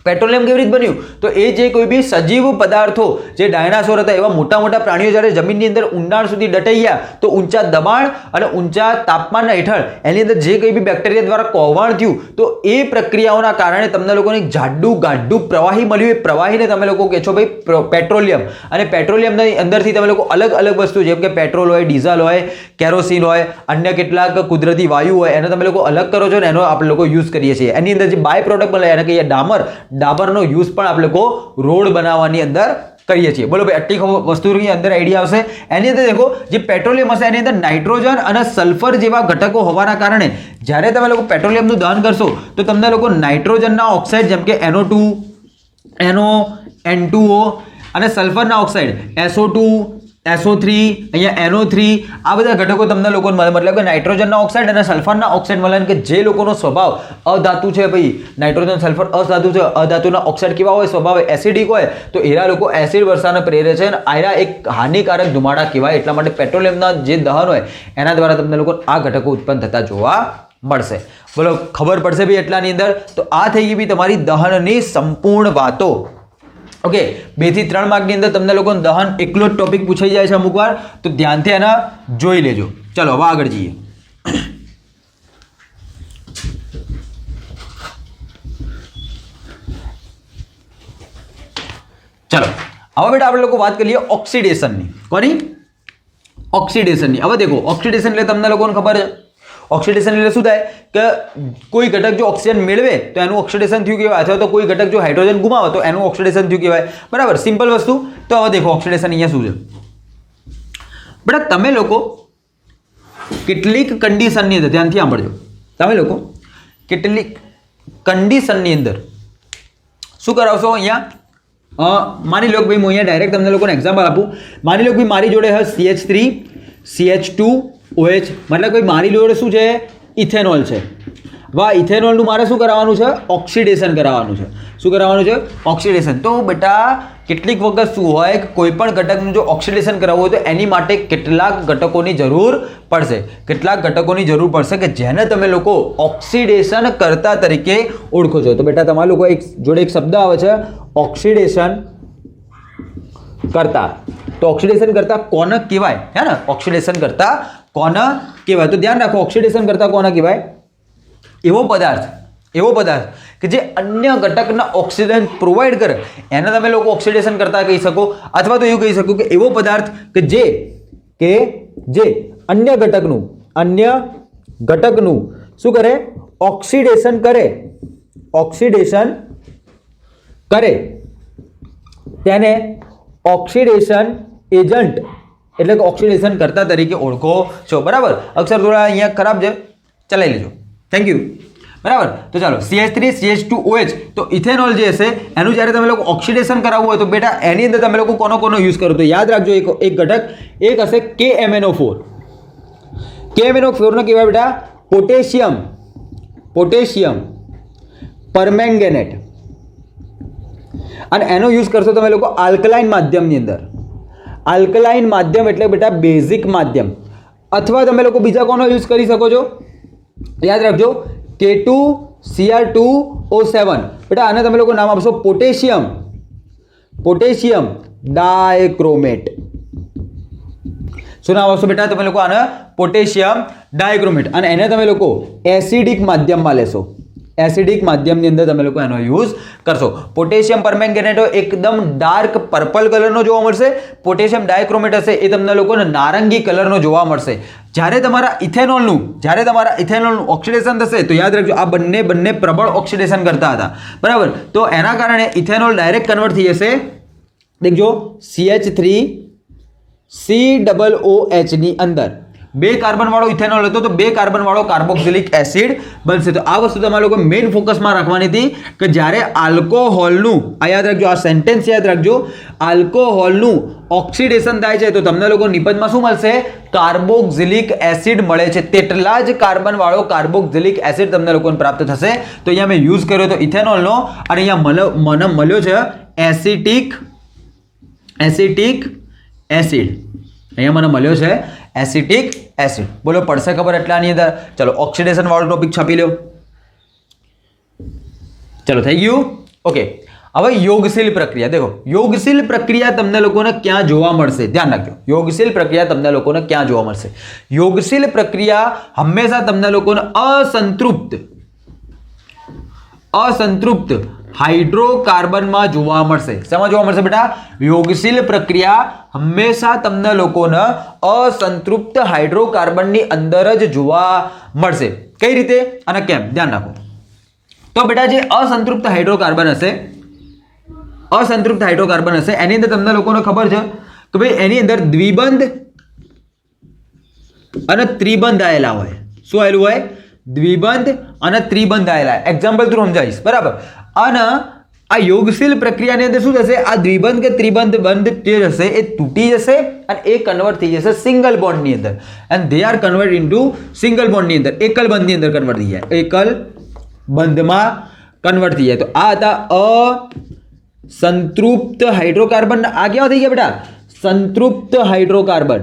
પેટ્રોલિયમ કેવી રીતે બન્યું? તો એ જે કોઈ બી સજીવ પદાર્થો, જે ડાયનાસોર હતા, એવા મોટા મોટા પ્રાણીઓ જ્યારે જમીનની અંદર ઊંડાણ સુધી દટાઈ ગયા તો ઊંચા દબાણ અને ઊંચા તાપમાનના હેઠળ એની અંદર જે કંઈ બી બેક્ટેરિયા દ્વારા કૌભાંડ થયું, તો એ પ્રક્રિયાઓના કારણે તમને લોકોને જાડું ગાઢું પ્રવાહી મળ્યું. એ પ્રવાહીને તમે લોકો કહે છો ભાઈ પેટ્રોલિયમ. અને પેટ્રોલિયમની અંદરથી તમે લોકો અલગ અલગ વસ્તુ, જેમ કે પેટ્રોલ હોય, ડીઝલ હોય, કેરોસીન હોય, અન્ય કેટલાક કુદરતી વાયુ હોય, એને તમે લોકો અલગ કરો છો ને એનો આપણે લોકો યુઝ કરીએ છીએ. એની અંદર જે બાય પ્રોડક્ટ મળે એને કહીએ ડામર. ડામરનો યુઝ પણ આપણે લોકો રોડ બનાવવાની અંદર કરીએ છીએ. બોલો ભાઈ, આટલી વસ્તુની અંદર આઈડિયા આવશે. એની અંદર દેખો, જે પેટ્રોલિયમ હશે એની અંદર નાઇટ્રોજન અને સલ્ફર જેવા ઘટકો હોવાના કારણે જ્યારે તમે લોકો પેટ્રોલિયમનું દહન કરશો તો તમને લોકો નાઇટ્રોજનના ઓક્સાઇડ જેમ કે NO2, N2O અને સલ્ફરના ઓક્સાઇડ SO2, SO3, અહીંયા NO3, આ બધા ઘટકો તમને લોકો મળે. મતલબ કે નાઇટ્રોજનના ઓક્સાઇડ અને સલ્ફરના ઓક્સાઇડ મળે. કે જે લોકોનો સ્વભાવ અધાતુ છે ભાઈ, નાઇટ્રોજન સલ્ફર અધાતુ છે, અધાતુના ઓક્સાઇડ કેવા હોય? સ્વભાવ એસિડિક હોય, તો એરા લોકો એસિડ વર્ષાને પ્રેરે છે અને આયરા એક હાનિકારક ધુમાડા કહેવાય. એટલા માટે પેટ્રોલિયમના જે દહન હોય એના દ્વારા તમને લોકો આ ઘટકો ઉત્પન્ન થતા જોવા મળશે. બોલો, ખબર પડશે ભાઈ એટલાની અંદર. તો આ થઈ ગઈ ભાઈ તમારી દહનની સંપૂર્ણ વાતો. ઓકે, 2 થી 3 માર્કની અંદર તમને લોકોને દહન એકલો જ ટોપિક પૂછાઈ જાય છે અમુક વાર, તો ધ્યાનથી એના જોઈ લેજો. ચલો હવે આગળ જઈએ. ચલો હવે બેટા આપણે લોકો વાત કરીએ ઓક્સિડેશનની. કોની? ઓક્સિડેશનની. હવે દેખો, ઓક્સિડેશન એટલે તમને લોકોને ખબર છે, ઓક્સિડેશન એટલે શું થાય કે કોઈ ઘટક જો ઓક્સિજન મેળવે તો એનું ઓક્સિડેશન થયું કહેવાય, અથવા તો કોઈ ઘટક જો હાઇડ્રોજન ગુમાવે તો એનું ઓક્સિડેશન થયું કહેવાય. બરાબર, સિમ્પલ વસ્તુ. તો હવે દેખો ઓક્સિડેશન અહીંયા શું છે બેટા, તમે લોકો કેટલીક કન્ડિશનની અંદર ધ્યાનથી સાંભળજો. તમે લોકો કેટલીક કન્ડિશનની અંદર શું કરાવશો? અહીંયા માની લો કે ભાઈ હું અહીંયા ડાયરેક્ટ તમને લોકોને એક્ઝામ્પલ આપું. માની લો કે ભાઈ મારી જોડે છે CH3, CH2OH, મતલબ કોઈ મારી જોડે શું છે? ઇથેનોલ છે. વાહ, ઇથેનોલનું મારે શું કરાવવાનું છે? ઓક્સિડેશન કરાવવાનું છે. શું કરાવવાનું છે? ઓક્સિડેશન. તો બેટા કેટલીક વખત શું હોય કે કોઈ પણ ઘટકનું જો ઓક્સિડેશન કરાવવું હોય તો એની માટે કેટલાક ઘટકોની જરૂર પડશે. કેટલાક ઘટકોની જરૂર પડશે કે જેને તમે લોકો ઓક્સિડેશન કરતા તરીકે ઓળખો છો. તો બેટા તમારા લોકો એક જોડે એક શબ્દ આવે છે ઓક્સિડેશન કરતા. તો ઓક્સિડેશન કરતા કોને કહેવાય? હે ને, ઓક્સિડેશન કરતા કોને કહેવાય? તો ધ્યાન રાખો, ઓક્સિડેશન કરતા કોને કહેવાય? એવો પદાર્થ કે જે અન્ય ઘટકના ઓક્સિજન પ્રોવાઈડ કરે એને તમે લોકો ઓક્સિડેશન કરતા કહી શકો. અથવા તો એવું કહી શકો કે એવો પદાર્થ કે જે અન્ય ઘટકનું શું કરે? ઓક્સિડેશન કરે તેને ઓક્સિડેશન એજન્ટ એટલે કે ઓક્સિડેશન કરતા તરીકે ઓળખો છો. બરાબર, અક્ષર થોડા અહીંયા ખરાબ છે, ચલાવી લેજો. Thank you. બરાબર, તો ચાલો CH3, CH2OH, તો ઇથેનોલ જે હશે એનું જ્યારે તમે લોકો ઓક્સિડેશન કરાવવું હોય તો બેટા એની અંદર તમે લોકો કોનો યુઝ કરો? તો યાદ રાખજો, એક ઘટક એક હશે KMnO4. KMnO4 નો કહેવાય બેટા પોટેશિયમ પરમેંગેનેટ. અને એનો યુઝ કરશો તમે લોકો આલ્કલાઇન માધ્યમની અંદર. આલ્કલાઇન માધ્યમ એટલે બેટા બેઝિક માધ્યમ. અથવા તમે લોકો બીજા કોનો યુઝ કરી શકો છો? યાદ રાખજો, K2Cr2O7. બેટા આને તમે લોકો નામ આપશો પોટેશિયમ ડાયક્રોમેટ. શું નામ આપશો બેટા તમે લોકો? આને પોટેશિયમ ડાયક્રોમેટ. અને એને તમે લોકો એસિડિક માધ્યમમાં લેશો. એસિડિક માધ્યમની અંદર તમે લોકો એનો યુઝ કરશો. પોટેશિયમ પરમેંગેનેટ એકદમ ડાર્ક પર્પલ કલરનો જોવા મળશે. પોટેશિયમ ડાયક્રોમેટ હશે એ તમને લોકોને નારંગી કલરનો જોવા મળશે. જ્યારે તમારા ઇથેનોલનું ઓક્સિડેશન થશે તો યાદ રાખજો આ બંને પ્રબળ ઓક્સિડેશન કરતા હતા, બરાબર. તો એના કારણે ઇથેનોલ ડાયરેક્ટ કન્વર્ટ થઈ જશે. દેખજો CH3COOH ની અંદર 2 કાર્બન વાળો ઇથેનોલ હતો તો 2 કાર્બન વાળો કાર્બોક્સિલિક એસિડ બનશે. તો આ વસ્તુ તમારે લોકો મેઇન ફોકસમાં રાખવાની હતી કે જ્યારે આલ્કોહોલનું, આ યાદ રાખજો, આ સેન્ટેન્સ યાદ રાખજો, આલ્કોહોલનું ઓક્સિડેશન થાય છે તો તમને લોકો નિપજમાં શું મળશે? કાર્બોક્સિલિક એસિડ મળે છે. તેટલા જ કાર્બન વાળો કાર્બોક્સિલિક એસિડ તમને લોકોને પ્રાપ્ત થશે. તો અહીંયા મેં યુઝ કર્યો તો ઇથેનોલનો, અને અહીંયા મને મળ્યો છે એસિટિક એસિડ. અહીંયા મને મળ્યો છે એસિટિક એસિડ. બોલો પડશે ખબર એટલાની અંદર? ચલો ઓક્સિડેશન વાળો ટોપિક છાપી લો. ચલો થઈ ગયું. ઓકે, હવે યોગશીલ પ્રક્રિયા. દેખો યોગશીલ પ્રક્રિયા તમને લોકોને ક્યાં જોવા મળશે? ધ્યાન રાખજો, યોગશીલ પ્રક્રિયા તમને લોકોને ક્યાં જોવા મળશે? યોગશીલ પ્રક્રિયા હંમેશા તમને લોકોને અસંતૃપ્ત હાઇડ્રોકાર્બનમાં જોવા મળશે. શેમાં જોવા મળશે બેટા? યોગશીલ પ્રક્રિયા હંમેશા તમને લોકોને અસંતૃપ્ત હાઇડ્રોકાર્બનની અંદર જ જોવા મળશે. કઈ રીતે અને કેમ? ધ્યાન રાખો. તો બેટા જે અસંતૃપ્ત હાઇડ્રોકાર્બન હશે એની અંદર તમને લોકોને ખબર છે કે ભાઈ એની અંદર દ્વિબંધ અને ત્રિબંધ આવેલા હોય. શું આવેલું હોય? દ્વિબંધ અને ત્રિબંધ આવેલા. એક્ઝામ્પલ થ્રુ સમજાવીશ, બરાબર. અને આ યોગશીલ પ્રક્રિયાની અંદર શું થશે? આ દ્વિબંધ કે ત્રિબંધ બંધ જે હશે એ તૂટી જશે અને એ કન્વર્ટ થઈ જશે સિંગલ બોન્ડની અંદર. And they are convert into single બોન્ડની અંદર, એકલ બંધની અંદર કન્વર્ટ થઈ જાય, એકલ બંધમાં કન્વર્ટ થઈ જાય. તો આ હતા અસંતૃપ્ત હાઇડ્રોકાર્બન. આ કેવા થઈ ગયા બેટા? સંતૃપ્ત હાઇડ્રોકાર્બન.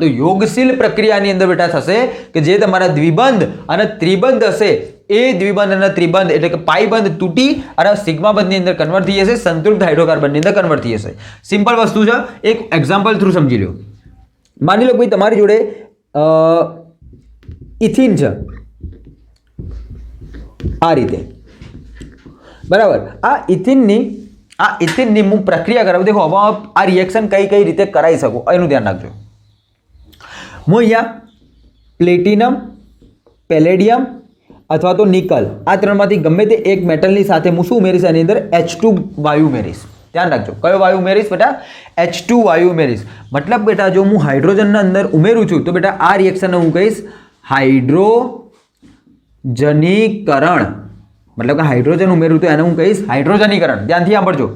તો યોગશીલ પ્રક્રિયાની અંદર બેટા થશે કે જે તમારા દ્વિબંધ અને ત્રિબંધ હશે એ દ્વિબંધ અને ત્રિબંધ એટલે કે પાઈ બંધ તૂટી અને સિગ્મા બંધની અંદર કન્વર્ટ થઈ જશે, સંતૃપ્ત હાઇડ્રોકાર્બનની અંદર કન્વર્ટ થઈ જશે. સિમ્પલ વસ્તુ છે, એક એક્ઝામ્પલ થ્રુ સમજી લો. માની લો ભાઈ તમારી જોડે ઇથિન છે આ રીતે, બરાબર. આ ઇથિનની હું પ્રક્રિયા કરાવું. દેખો હવે આ રિએક્શન કઈ રીતે કરાવી શકું એનું ધ્યાન રાખજો. હું અહીંયા પ્લેટિનમ, પેલેડિયમ અથવા તો નિકલ, આ ત્રણમાંથી ગમે તે એક મેટલની સાથે હું શું ઉમેરીશ? એની અંદર H2 વાયુ ઉમેરીશ. ધ્યાન રાખજો, કયો વાયુ ઉમેરીશ બેટા? H2 વાયુ ઉમેરીશ. મતલબ બેટા જો હું હાઇડ્રોજનના અંદર ઉમેરું છું તો બેટા આ રિએક્શનને હું કહીશ હાઇડ્રોજનીકરણ. મતલબ કે હાઇડ્રોજન ઉમેરું તો એને હું કહીશ હાઇડ્રોજનીકરણ. ધ્યાનથી સાંભળજો.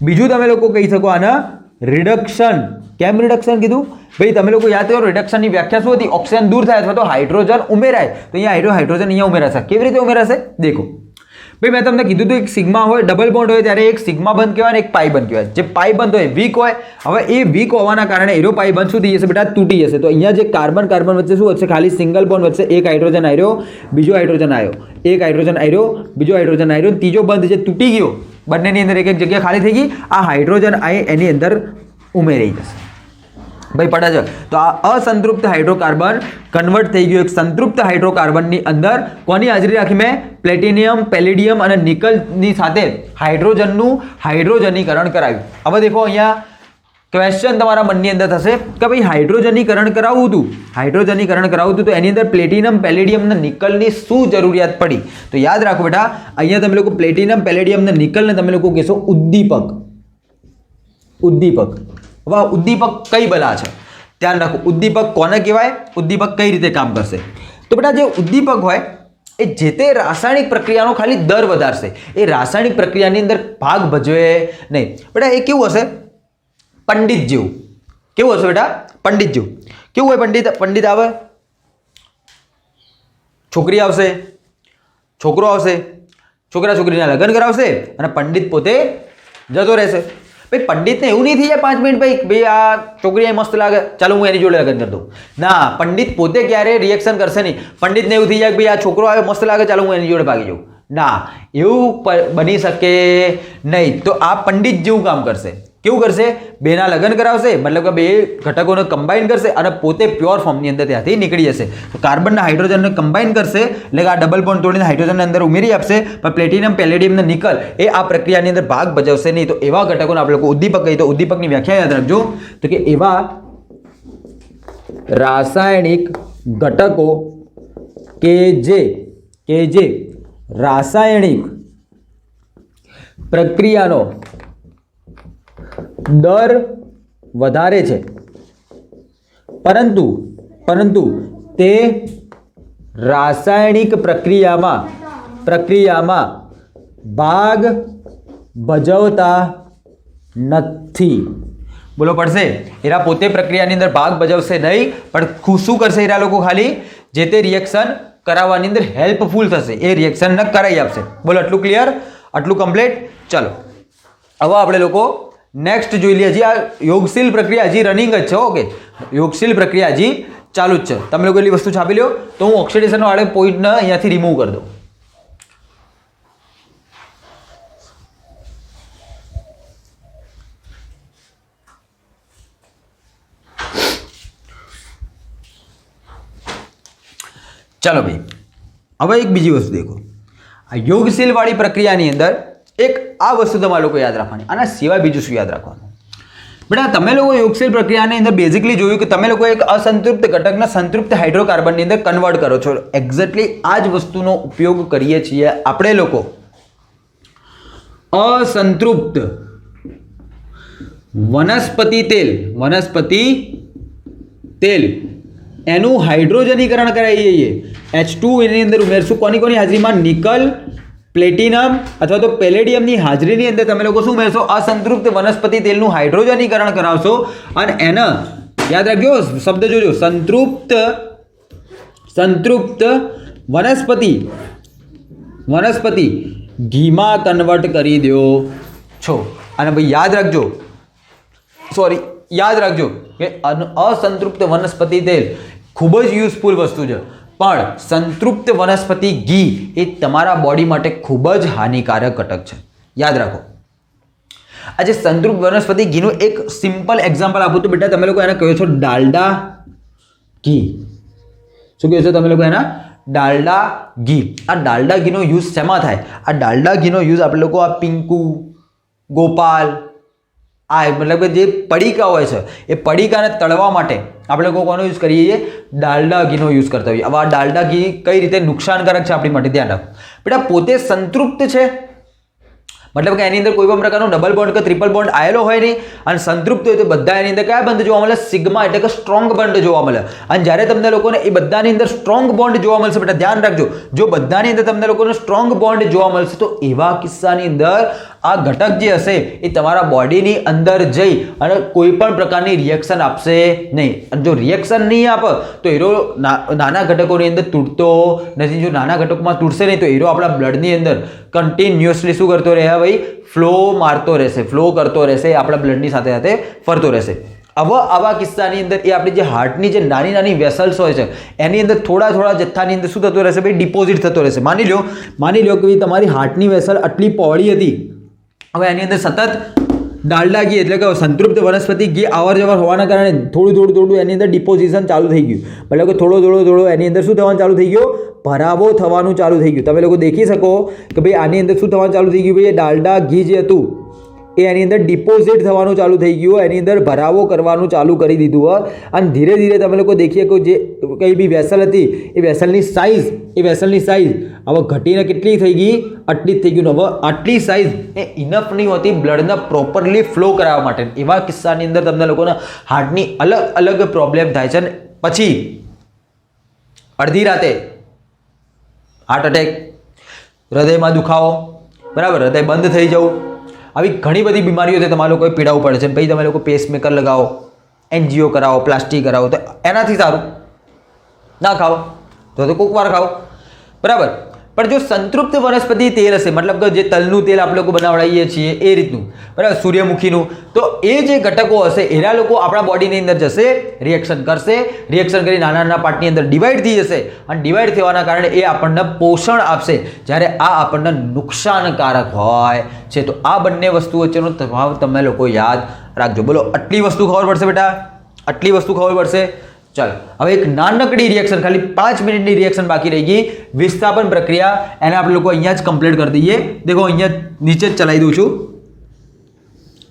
બીજું તમે લોકો કહી શકો આને રિડક્શન. કેમ રિડક્શન કીધું? ભાઈ તમે લોકો યાદ કરો રિડક્શનની વ્યાખ્યા શું હતી? ઓક્સિજન દૂર થાય અથવા તો હાઇડ્રોજન ઉમેરાય. તો અહીંયા હાઇડ્રોજન અહીંયા ઉમેરાશે. કેવી રીતે ઉમેરાશે? દેખો ભાઈ મેં તમને કીધું હતું એક સિગ્મા હોય, ડબલ બોન્ડ હોય ત્યારે એક સિગ્મા બંધ કહેવાય અને એક પાઈ બંધ કહેવાય. જે પાઈ બંધ હોય વીક હોય. હવે એ વીક હોવાના કારણે એરો પાઈ બંધ શું થઈ જશે બેટા? તૂટી જશે. તો અહીંયા જે કાર્બન વચ્ચે શું વધશે? ખાલી સિંગલ બોન્ડ વચ્ચે એક હાઇડ્રોજન આવ્યો, બીજો હાઇડ્રોજન આવ્યો, એક હાઇડ્રોજન આવ્યો, બીજો હાઇડ્રોજન આવ્યો, ત્રીજો બંધ જે તૂટી ગયો, બંનેની અંદર એક જગ્યા ખાલી થઈ ગઈ. આ હાઇડ્રોજન એની અંદર ઉમેરાઈ જશે. ભાઈ પડે છે. તો આ અસંતૃપ્ત હાઇડ્રોકાર્બન કન્વર્ટ થઈ ગયું એક સંતૃપ્ત હાઇડ્રોકાર્બનની અંદર. કોની હાજરી રાખી મેં? પ્લેટિનિયમ, પેલેડિયમ અને નિકલની સાથે હાઇડ્રોજનનું હાઇડ્રોજનીકરણ કરાવ્યું. હવે દેખો અહીંયા ક્વેશ્ચન તમારા મનની અંદર થશે કે ભાઈ હાઇડ્રોજનીકરણ કરાવવું હતું તો એની અંદર પ્લેટિનમ, પેલેડિયમ અને નિકલની શું જરૂરિયાત પડી? તો યાદ રાખો બેટા અહીંયા તમે લોકો પ્લેટિનમ, પેલેડિયમ અને નિકલને તમે લોકો કહેશો ઉદ્દીપક. હવે ઉદ્દીપક કઈ બલા છે? ધ્યાન રાખો. ઉદ્દીપક કોને કહેવાય? ઉદ્દીપક કઈ રીતે કામ કરશે? તો બેટા જે ઉદ્દીપક હોય એ જે તે રાસાયણિક પ્રક્રિયાનો ખાલી દર વધારશે. એ રાસાયણિક પ્રક્રિયાની અંદર ભાગ ભજવે નહીં. બેટા એ કેવું હશે? પંડિત જેવું. કેવું હશે બેટા? પંડિત જેવું. કેવું હોય પંડિત આવે, છોકરી આવશે, છોકરો આવશે, છોકરા છોકરીના લગ્ન કરાવશે અને પંડિત પોતે જતો રહેશે. ભાઈ પંડિતને એવું નહીં થઈ જાય 5 મિનિટ ભાઈ આ છોકરી મસ્ત લાગે ચાલો હું એની જોડે લગ્ન કરી દઉં. ના, પંડિત પોતે ક્યારે રિએક્શન કરશે નહીં. પંડિતને એવું થઈ જાય કે ભાઈ આ છોકરો આવે મસ્ત લાગે ચાલો હું એની જોડે ભાગી જાઉં. ના, એવું બની શકે નહીં. તો આ પંડિત જેવું કામ કરશે. કેવું કરશે? બેના લગ્ન કરાવશે, મતલબ કે બે ઘટકોને કમ્બાઈન કરશે અને પોતે પ્યોર ફોર્મની અંદર ત્યાંથી નીકળી જશે. તો કાર્બનના હાઇડ્રોજનને કમ્બાઈન કરશે, એટલે કે આ ડબલ બોન્ડ તોડીને હાઇડ્રોજનની અંદર ઉમેરી આપશે, પણ પ્લેટિનમ, પેલેડિયમ અને નિકલ એ આ પ્રક્રિયાની અંદર ભાગ ભજવશે નહીં. તો એવા ઘટકોને આપણે લોકો ઉદ્દીપક કહીએ. તો ઉદ્દીપકની વ્યાખ્યા યાદ રાખજો, તો કે એવા રાસાયણિક ઘટકો કે જે રાસાયણિક પ્રક્રિયાનો દર વધારે છે, પરંતુ તે રાસાયણિક પ્રક્રિયામાં ભાગ ભજવતા નથી. બોલો પડશે? એરા પોતે પ્રક્રિયાની અંદર ભાગ ભજવશે નહીં, પણ શું કરશે? એરા લોકો ખાલી જે તે રિએક્શન કરાવવાની અંદર હેલ્પફુલ થશે, એ રિએક્શનને કરાવી આપશે. બોલો આટલું ક્લિયર? આટલું કમ્પ્લીટ? ચલો હવે આપણે લોકો નેક્સ્ટ જોઈ લઈએ. હજી આ યોગશીલ પ્રક્રિયા હજી રનિંગ જ છે. ઓકે, યોગશીલ પ્રક્રિયા હજી ચાલુ જ છે. તમે લોકો એટલી વસ્તુ છાપી લો, તો હું ઓક્સિડેશન વાળે પોઈન્ટને અહીંયાથી રિમૂવ કરી દઉં. ચાલો ભાઈ, હવે એક બીજી વસ્તુ દેખો. આ યોગશીલ વાળી પ્રક્રિયાની અંદર એક આ વસ્તુ તમારે લોકો યાદ રાખવાની. આના સિવાય બીજું શું યાદ રાખવાનું? બેટા તમે લોકો યોગશીલ પ્રક્રિયાની અંદર બેઝિકલી જોયું કે તમે લોકો એક અસંતૃપ્ત ઘટકના સંતૃપ્ત હાઇડ્રોકાર્બનની અંદર કન્વર્ટ કરો છો. એક્ઝેક્ટલી આ જ વસ્તુનો ઉપયોગ કરીએ છીએ આપણે લોકો અસંતૃપ્ત વનસ્પતિ તેલ એનું હાઇડ્રોજનીકરણ કરાવીએ છીએ. H2 એની અંદર ઉમેરશું. કોની હાજરીમાં? નિકલ, પ્લેટિનમ અથવા તો પેલેડિયમની હાજરીની અંદર તમે લોકો શું ઉમેરશો? અસંતૃપ્ત વનસ્પતિ તેલનું હાઇડ્રોજનીકરણ કરાવશો અને એને યાદ રાખજો, શબ્દ જોજો, સંતૃપ્ત વનસ્પતિ ઘીમાં કન્વર્ટ કરી દો છો. અને ભાઈ યાદ રાખજો કે અસંતૃપ્ત વનસ્પતિ તેલ ખૂબ જ યુઝફુલ વસ્તુ છે, પણ સંતૃપ્ત વનસ્પતિ ઘી એ તમારા બોડી માટે ખૂબ જ હાનિકારક ઘટક છે. યાદ રાખો. આજે સંતૃપ્ત વનસ્પતિ ઘીનું એક સિમ્પલ એક્ઝામ્પલ આપું તો બેટા તમે લોકો એને કહો છો ડાલડા ઘી. શું કહો છો તમે લોકો એના? ડાલડા ઘી. આ ડાલડા ઘીનો યુઝ શેમાં થાય? આ ડાલડા ઘીનો યુઝ આપણે લોકો આ પિંકુ, ગોપાલ, આ મતલબ કે જે પડીકા હોય છે એ પડીકાને તળવા માટે આપણે લોકો કોનો યુઝ કરીએ છીએ? ડાલડા ઘીનો યુઝ કરતા હોઈએ. હવે આ ડાલડા ઘી કઈ રીતે નુકસાનકારક છે આપણી માટે ધ્યાન રાખો. બેટા પોતે સંતૃપ્ત છે, મતલબ કે એની અંદર કોઈ પણ પ્રકારનો ડબલ બોન્ડ કે ટ્રિપલ બોન્ડ આવેલો હોય નહીં, અને સંતૃપ્ત હોય તો બધા એની અંદર કયા બંધ જોવા મળે? સિગ્મા, એટલે કે સ્ટ્રોંગ બોન્ડ જોવા મળે. અને જ્યારે તમને લોકોને એ બધાની અંદર સ્ટ્રોંગ બોન્ડ જોવા મળશે, બેટા ધ્યાન રાખજો, જો બધાની અંદર તમને લોકોને સ્ટ્રોંગ બોન્ડ જોવા મળશે તો એવા કિસ્સાની અંદર આ ઘટક જે હશે એ તમારા બોડીની અંદર જઈ અને કોઈ પણ પ્રકારની રિએક્શન આપશે નહીં. અને જો રિએક્શન નહીં આપે તો એરો નાના ઘટકોની અંદર તૂટતો નથી. જો નાના ઘટકોમાં તૂટશે નહીં તો એરો આપણા બ્લડની અંદર કન્ટિન્યુઅસલી શું કરતો રહે? ભાઈ ફ્લો કરતો રહેશે, આપણા બ્લડની સાથે સાથે ફરતો રહેશે. હવે આવા કિસ્સાની અંદર એ આપણી જે હાર્ટની જે નાની નાની વેસલ્સ હોય છે એની અંદર થોડા જથ્થાની અંદર શું થતો રહેશે? ભાઈ ડિપોઝિટ થતો રહેશે. માની લો કે તમારી હાર્ટની વેસલ આટલી પહોળી હતી, હવે એની અંદર સતત ડાલડા ઘી એટલે કે સંતૃપ્ત વનસ્પતિ ઘી અવર જવર હોવાના કારણે થોડું એની અંદર ડિપોઝિશન ચાલુ થઈ ગયું. મતલબ કે થોડો એની અંદર શું થવાનું ચાલુ થઈ ગયું? ભરાવો થવાનું ચાલુ થઈ ગયું. તમે લોકો દેખી શકો કે ભાઈ આની અંદર શું થવાનું ચાલુ થઈ ગયું? ભાઈ ડાલડા ઘી જે હતું એ એની અંદર ડિપોઝિટ થવાનું ચાલુ થઈ ગયું, એની અંદર ભરાવો કરવાનું ચાલુ કરી દીધું હોય. અને ધીરે ધીરે તમે લોકો દેખીએ કે જે કંઈ બી વેસલ હતી એ વેસલની સાઇઝ હવે ઘટીને કેટલી થઈ ગઈ? આટલી જ થઈ ગયું. હવે આટલી સાઇઝ એ ઇનફ નહીં હોતી બ્લડને પ્રોપરલી ફ્લો કરાવવા માટે. એવા કિસ્સાની અંદર તમને લોકોને હાર્ટની અલગ પ્રોબ્લેમ થાય છે. પછી અડધી રાતે હાર્ટ એટેક, હૃદયમાં દુખાવો, બરાબર, હૃદય બંધ થઈ જવું, આવી ઘણી બધી બીમારીઓથી તમારે લોકોએ પીડાવું પડે છે. ભાઈ તમે લોકો પેસમેકર લગાવો, એનજીઓ કરાવો, પ્લાસ્ટિક કરાવો, તો એનાથી સારું ના ખાઓ તો કોઈક વાર ખાઓ, બરાબર. પણ જો સંતૃપ્ત વનસ્પતિ તેલ હશે, મતલબ કે જે તલનું તેલ આપણે લોકો બનાવડાવીએ છીએ એ રીતનું, બરાબર, સૂર્યમુખીનું, તો એ જે ઘટકો હશે એના લોકો આપણા બોડીની અંદર જશે, રિએક્શન કરશે, રિએક્શન કરી નાના નાના પાર્ટની અંદર ડિવાઈડ થઈ જશે અને ડિવાઈડ થવાના કારણે એ આપણને પોષણ આપશે, જ્યારે આ આપણને નુકસાનકારક હોય છે. તો આ બંને વસ્તુ વચ્ચેનો તફાવત તમે લોકો યાદ રાખજો. બોલો, આટલી વસ્તુ ખબર પડશે બેટા? આટલી વસ્તુ ખબર પડશે? ચાલો, હવે એક નાનકડી રિએક્શન, ખાલી 5 મિનિટની રિએક્શન બાકી રહી ગઈ, વિસ્થાપન પ્રક્રિયા. એને આપણે લોકો અહીંયા જ કમ્પ્લીટ કરી દઈએ. દેખો, અહીંયા નીચે જ ચલાવી દઉં છું,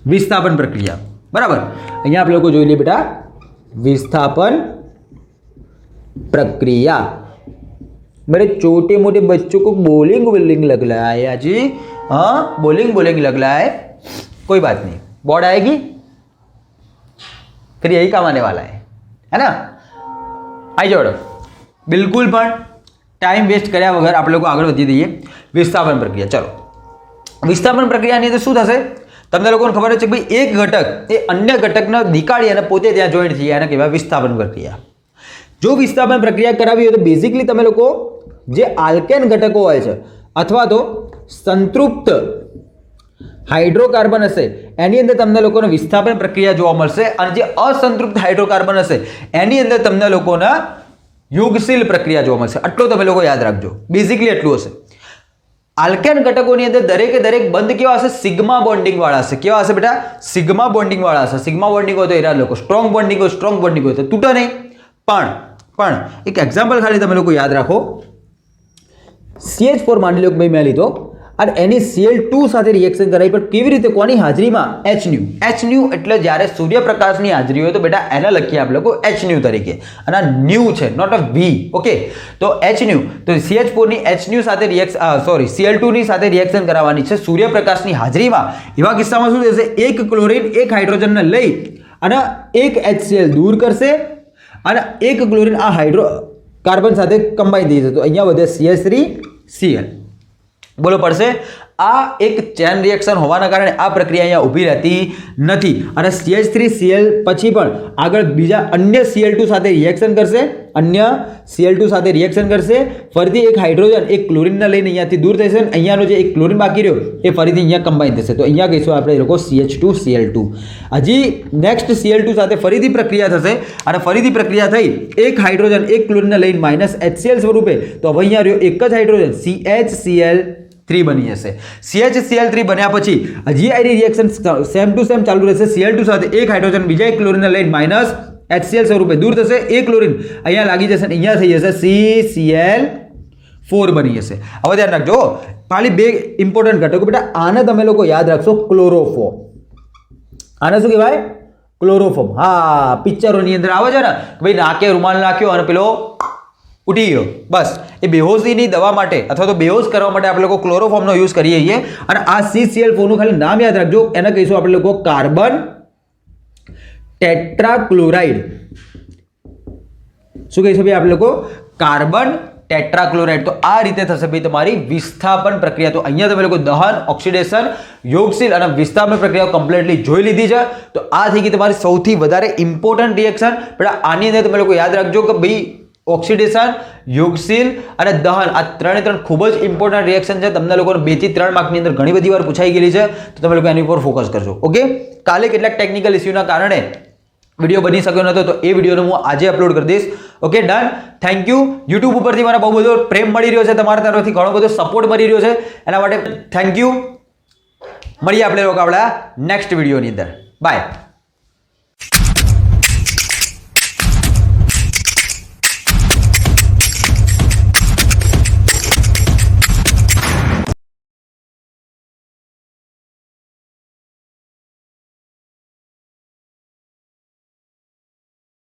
विस्थापन प्रक्रिया, बराबर. અહીંયા आप लोग को जो लिए बेटा विस्थापन प्रक्रिया. मेरे छोटे मोटे बच्चों को बोलिंग लग रहा है जी, हाँ बोलिंग लग रहा है, कोई बात नहीं, बोर्ड आएगी फिर यही काम आने वाला है ना. आई जाओ, बिल्कुल पण टाइम वेस्ट કર્યા વગર આપણે લોકો આગળ વધી દઈએ. વિસ્થાપન પ્રક્રિયા. ચલો, વિસ્થાપન પ્રક્રિયાની અંદર શું થશે તમને લોકોને ખબર છે કે ભાઈ એક ઘટક એ અન્ય ઘટકને નીકાળી અને પોતે ત્યાં જોઈન્ટ થઈ જાય, એને કહેવાય વિસ્થાપન પ્રક્રિયા. જો વિસ્થાપન પ્રક્રિયા કરાવી હોય તો બેઝિકલી તમે લોકો જે આલ્કેન ઘટકો હોય છે અથવા તો સંતૃપ્ત હાઇડ્રોકાર્બન હશે એની અંદર તમને લોકોને વિસ્થાપન પ્રક્રિયા જોવા મળશે, અને જે અસંતૃપ્ત હાઇડ્રોકાર્બન હશે એની અંદર તમને લોકોને યુગશીલ પ્રક્રિયા જોવા મળશે. આટલું તમે લોકો યાદ રાખજો, બેઝિકલી એટલું હશે. આલ્કેન ઘટકોની અંદર દરેકે દરેક બંધ કેવા હશે? સિગ્મા બોન્ડિંગ વાળા હશે. કેવા હશે બેટા? સિગ્મા બોન્ડિંગ વાળા હશે. સિગ્મા બોન્ડિંગ હોય તો એના લોકો સ્ટ્રોંગ બોન્ડિંગ હોય તો તૂટે નહીં. પણ એક એક્ઝામ્પલ ખાલી તમે લોકો યાદ રાખો. CH4 માની લો કે ભાઈ મેં લીધો અને એની Cl2 સાથે રિએક્શન કરાવી, પણ કેવી રીતે? કોની હાજરીમાં? HNu એટલે જ્યારે સૂર્યપ્રકાશની હાજરી હોય તો બેટા એને લખીએ આપણે લોકો HNu તરીકે, અને આ ન્યુ છે, નોટ અ V. ઓકે, તો HNu, તો CH4 ની HNu સાથે Cl2 ની સાથે રિએક્શન કરાવવાની છે સૂર્યપ્રકાશની હાજરીમાં. એવા કિસ્સામાં શું થશે? એક ક્લોરીન એક હાઇડ્રોજનને લઈ અને એક HCl દૂર કરશે અને એક ક્લોરીન આ હાઇડ્રોકાર્બન સાથે કમ્બાઈન થઈ જશે, તો અહીંયા વધે CH3Cl. બોલો પડશે? આ એક ચેન રિએક્શન હોવાના કારણે આ પ્રક્રિયા અહીંયા ઊભી રહેતી નથી, અને CH3Cl પછી પણ આગળ બીજા અન્ય Cl2 સાથે રિએક્શન કરશે, ફરીથી એક હાઇડ્રોજન એક ક્લોરીનને લઈને અહીંયાથી દૂર થશે, અને અહીંયાનો જે એક ક્લોરીન બાકી રહ્યો એ ફરીથી અહીંયા કમ્બાઈન થશે, તો અહીંયા કહીશું આપણે એ લોકો CH2Cl2. હજી નેક્સ્ટ Cl2 સાથે ફરીથી પ્રક્રિયા થશે, અને ફરીથી પ્રક્રિયા થઈ એક હાઇડ્રોજન એક ક્લોરીનને લઈને -HCl સ્વરૂપે, તો હવે અહીંયા રહ્યો એક જ હાઇડ્રોજન CHCl3 બની જશે. CHCl3 બન્યા પછી હજી આ રિએક્શન સેમ ટુ સેમ ચાલુ રહેશે. Cl2 સાથે એક હાઇડ્રોજન બીજા એક ક્લોરીનને લઈને -HCl સ્વરૂપે દૂર થશે, એક ક્લોરીન અહીંયા લાગી જશે, અહીંયા થઈ જશે CCl4 બની જશે. હવે ધ્યાન રાખજો, ખાલી બે ઇમ્પોર્ટન્ટ ઘટકો બેટા, આને તમે લોકો યાદ રાખશો, ક્લોરોફોર્મ. આને શું કહેવાય? ક્લોરોફોર્મ. હા, પિક્ચરોની અંદર આવે છે ને, ભાઈ નાકે રૂમાલ નાખ્યો અને પેલો ઉઠી ગયો, બસ એ બેહોશીની દવા માટે અથવા તો બેહોશ કરવા માટે આપણે લોકો ક્લોરોફોર્મનો યુઝ કરીએ છીએ. અને આ CCl4 નું ખાલી નામ યાદ રાખજો, એને કહીશું આપણે લોકો કાર્બન ટેટ્રાક્લોરાઇડ. શું કહીશું ભાઈ આપણે લોકો? Carbon tetrachloride. તો આ રીતે થશે ભાઈ તમારી વિસ્થાપન પ્રક્રિયા. તો અહીંયા તમે લોકો દહન, ઓક્સિડેશન, યોગશીલ અને વિસ્થાપન પ્રક્રિયાઓ કમ્પ્લીટલી જોઈ લીધી છે. તો આ થઈ ગઈ તમારી સૌથી વધારે ઇમ્પોર્ટન્ટ રિએક્શન. પણ આની અંદર તમે લોકો યાદ રાખજો કે ભાઈ ઓક્સિડેશન, યોગશીલ અને દહન, આ ત્રણે ખૂબ જ ઇમ્પોર્ટન્ટ રિએક્શન છે. તમને લોકોને 2 થી 3 માર્કની અંદર ઘણી બધી વાર પૂછાઈ ગયેલી છે, તો તમે લોકો એની ઉપર ફોકસ કરજો. ઓકે, કાલે કેટલાક ટેકનિકલ ઇસ્યુના કારણે વિડીયો બની શક્યો નહોતો, તો એ વિડીયોને હું આજે અપલોડ કરી દઈશ. Okay, done. Thank you. YouTube ઉપરથી મને બહુ બધો પ્રેમ મળી રહ્યો છે, તમારા તરફથી ઘણો બધો સપોર્ટ મળી રહ્યો છે, એના માટે થેન્ક યુ. મળીએ આપણે લોકો આપણા નેક્સ્ટ વિડીયોની અંદર. બાય.